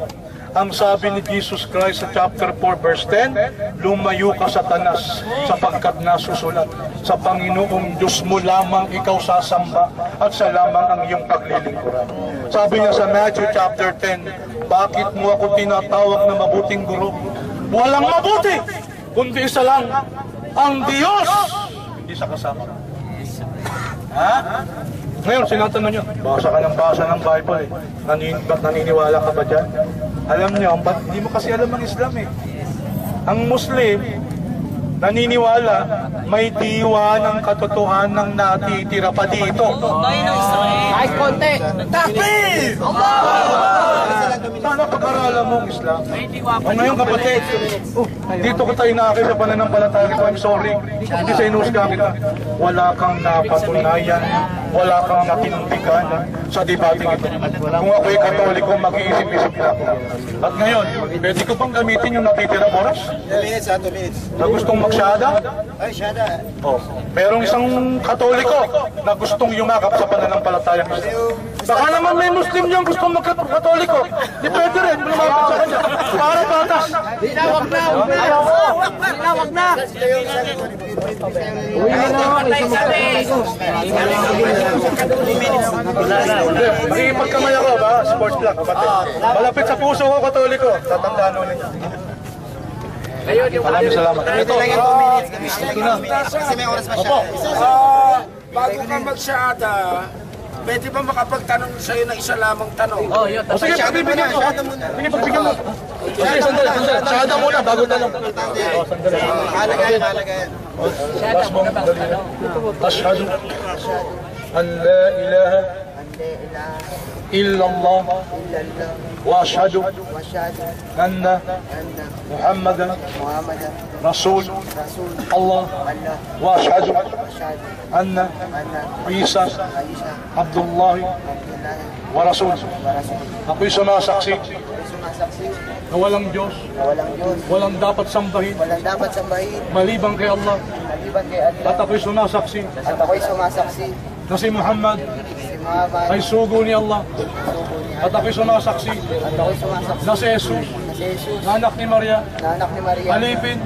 Ang sabi ni Jesus Christ sa chapter 4 verse 10, lumayo ka Satanas sapagkat nasusulat, sa Panginoong Diyos mo lamang ikaw sasamba at siya lamang ang iyong paglilingkuran. Sabi niya sa Matthew chapter 10, bakit mo ako tinatawag na mabuting guro? Walang mabuti, kundi isa lang, ang Diyos. Hindi sa kasama. Ha? Ngayon, sinatanong nyo, basa ka ng basa ng Bible eh. Naniniwala ka ba dyan? Alam nyo, hindi mo kasi alam ang Islam eh. Ang Muslim, naniniwala, may diwa ng katotohanan natitira pa dito. Tayo ng Israel. Kahit konti. Takbir! Sana pag-aralan mo ang Islam. O ngayon kapatid, dito ko tayo nakakita sa pananampalataya ko. I'm sorry, hindi sa inusga kita. Wala kang napatunayan, wala kang natindigan sa debating ito. Kung ako'y Katoliko, mag-iisip-isip na ako. At ngayon, pwede ko bang gamitin yung natitira oras? 2 minutes, 2 minutes. Na gustong magsyada? Ay, Shada. Oh, merong isang Katoliko na gustong yumakap sa pananampalatayang Islam. Baka naman may Muslim yung gustong magkatoliko. Di pwede rin, lumapit sa kanya. Para batas. Wag na. Uwi na naman. Magkamay ako ba? Sports club, kapatid. Malapit sa puso ko, Katoliko. Tatandaan ulit. Maraming salamat. Ito lang yung 2 minutes. Kasi may oras pa siya. Bago ka magsyada, pwede ba makapagtanong sa'yo ng isa lamang tanong? Oh, yun. O sige, pagbibigyan mo. Sige, pagbibigyan mo. Sige, sandali. Syahada muna, bago tanong. O, sandali. Halagayan. Last mo, dali na. Ashhadu an la ilaha illallah wa ashhadu anna Muhammadan Rasul Allah wa ashhadu anna Isa Abdullah wa Rasul. Ako'y sumasaksi na walang Diyos, walang dapat sambahin maliban kay Allah, at ako'y sumasaksi na si Muhammad ay sugo ni Allah, at ako'y sumasaksi na si Jesus na anak ni Maria, alipin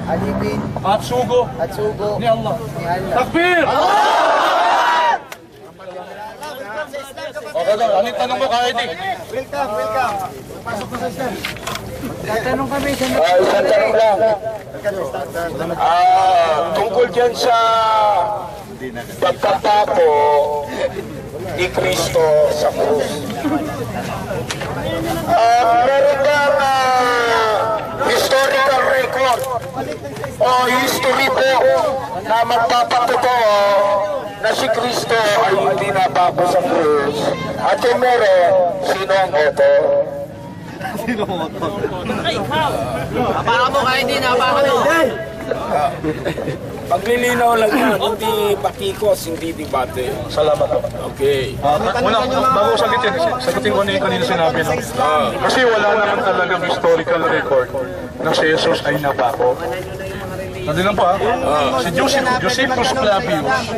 at sugo ni Allah. Takbir! Okay, ano yung tanong mo kahit eh? Welcome. Pasok ko sa stand. Tatanong kami sa Isang tanong lang. Tungkol dyan sa pagpapako ni Kristo sa krus. Meron bang historical record o history po na magpapatotoo na si Kristo ay hindi napako sa krus? At kung meron, sino ang author? Baka mo kahit hindi na, baka mo. Paglilinaw lang yan, hindi pakikos, hindi debate. Salamat po. Okay. Bago sagutin ko na yung kanina sinabi. No? Kasi wala naman talagang historical record na si Jesus ay napako. Nandun lang po si Josephus Flavius,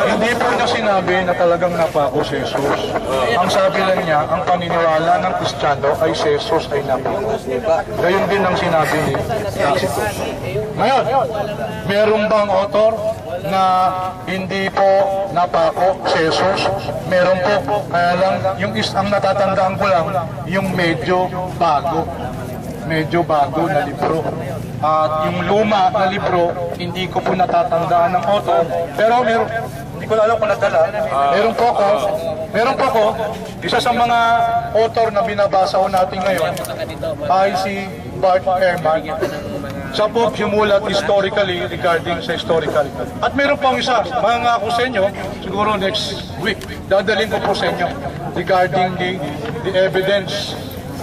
hindi po niya sinabi na talagang napako si Jesus. Ang sabi lang niya, ang paniniwala ng Kristiyano ay si Jesus ay napako. Gayon din ang sinabi ni Tacitus. Ngayon, meron bang author na hindi po napako si Jesus? Meron po. Kaya lang, ang natatandaan ko lang, yung medyo bago na libro. At yung luma na libro, hindi ko po natatandaan ng author. Pero hindi ko alam kung nadala. Meron po ako, isa sa mga author na binabasa ko natin ngayon ay si Bart Ehrman. Siya po humulat historically regarding sa historical. At meron pang isa, mga ako sa inyo, siguro next week, dadalhin ko po sa inyo regarding the evidence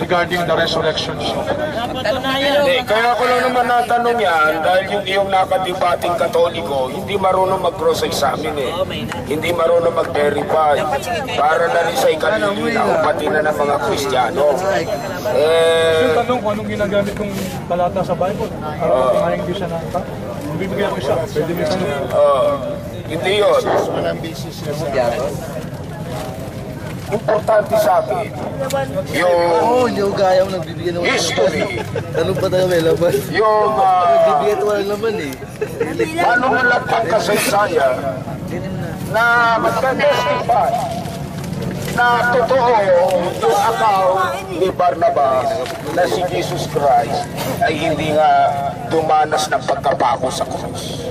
regarding the resurrection of Christ. Napatunayan. Kaya ko lang naman natanong yan dahil yung iyong nakadibating Katoliko, hindi marunong mag-cross-examine eh. Hindi marunong mag-verify. Para na rin sa ikalilinaw, pati na ng mga Kristiyano. Yung tanong kung anong ginagamit kong talata sa Bible, para hindi siya nakita. Bibigyan ko isa, pwede may tanong. Hindi yun. Importante sa akin yung Hindi ko kaya mo nagbibigyan ng history, Tanong pa tayo may laban. yung Nagbibigyan ito walang laman eh. paano nila pagkasaysayan na magka-testify na totoo yung account ni Barnabas na si Jesus Christ ay hindi nga dumanas ng pagkapako sa krus.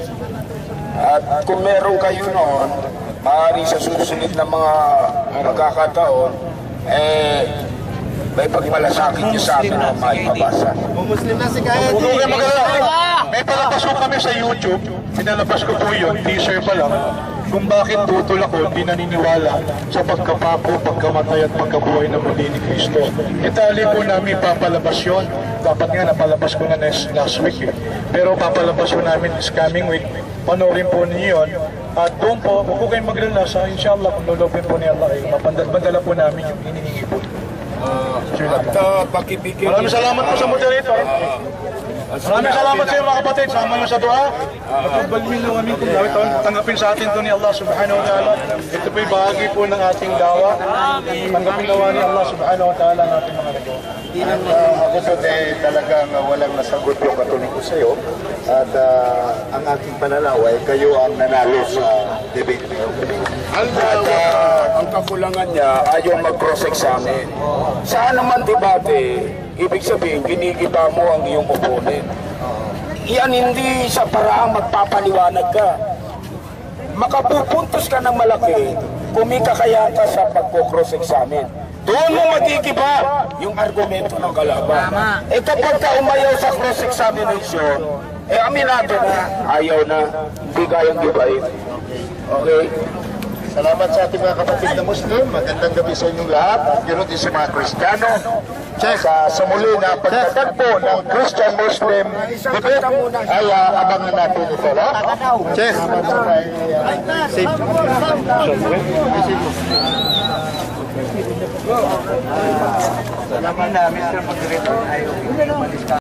At kung meron kayo noon, maaari sa susunod na mga pagkakataon, may pagmalasakit niyo sa akin na maipabasa. Muslim na si Kaya. Huwag kayo mag-alala. May palabas ko kami sa YouTube, pinalabas ko po yun, teaser pa lang, kung bakit tutol ako hindi naniniwala sa pagkapako, pagkamatay at pagkabuhay na muli ni Kristo. Itali po namin papalabas yun. Dapat nga napalabas ko na last week eh. Pero papalabas ko namin this coming week. Panoorin po niyo yun. At doon po, huwag po kayong maglalasa. Inshallah, kung lulupin po ni Allah, mapandala po namin yung hinihingi po. Pakibigyan Maraming salamat po sa moderator. Maraming salamat sa iyo mga kapatid. Sama nyo sa dua. Magbalmin lang kami kung tanggapin sa atin ito ni Allah subhanahu wa ta'ala. Ito po'y bahagi po ng ating dawa. Tanggapin nawa ni Allah subhanahu wa ta'ala ng ating mga nagawa. Ako po talagang walang nasagot yung Katoliko sa iyo. At ang aking panalaway, kayo ang nanalo sa debate niyo. Ang kakulangan niya ayaw mag-cross-examine. Saan naman debate, ibig sabihin, ginigiba mo ang iyong opponent. Yan hindi sa paraang magpapaliwanag ka. Makapupuntos ka ng malaki, kumikakaya ka sa pagko-cross-examine. Doon mo magigiba yung argumento ng kalaban. Kapag ka umayaw sa cross-examination, aminado na, ayaw na, hindi kayang gibain. Okay? Salamat sa ating mga kapatid na Muslim. Magandang gabi sa inyong lahat. Ganoon din sa mga Kristiyano. Sa muli na pagtatagpo ng Christian-Muslim debate ay abangan natin ito. Check. Salamat na, Mr. Moderator.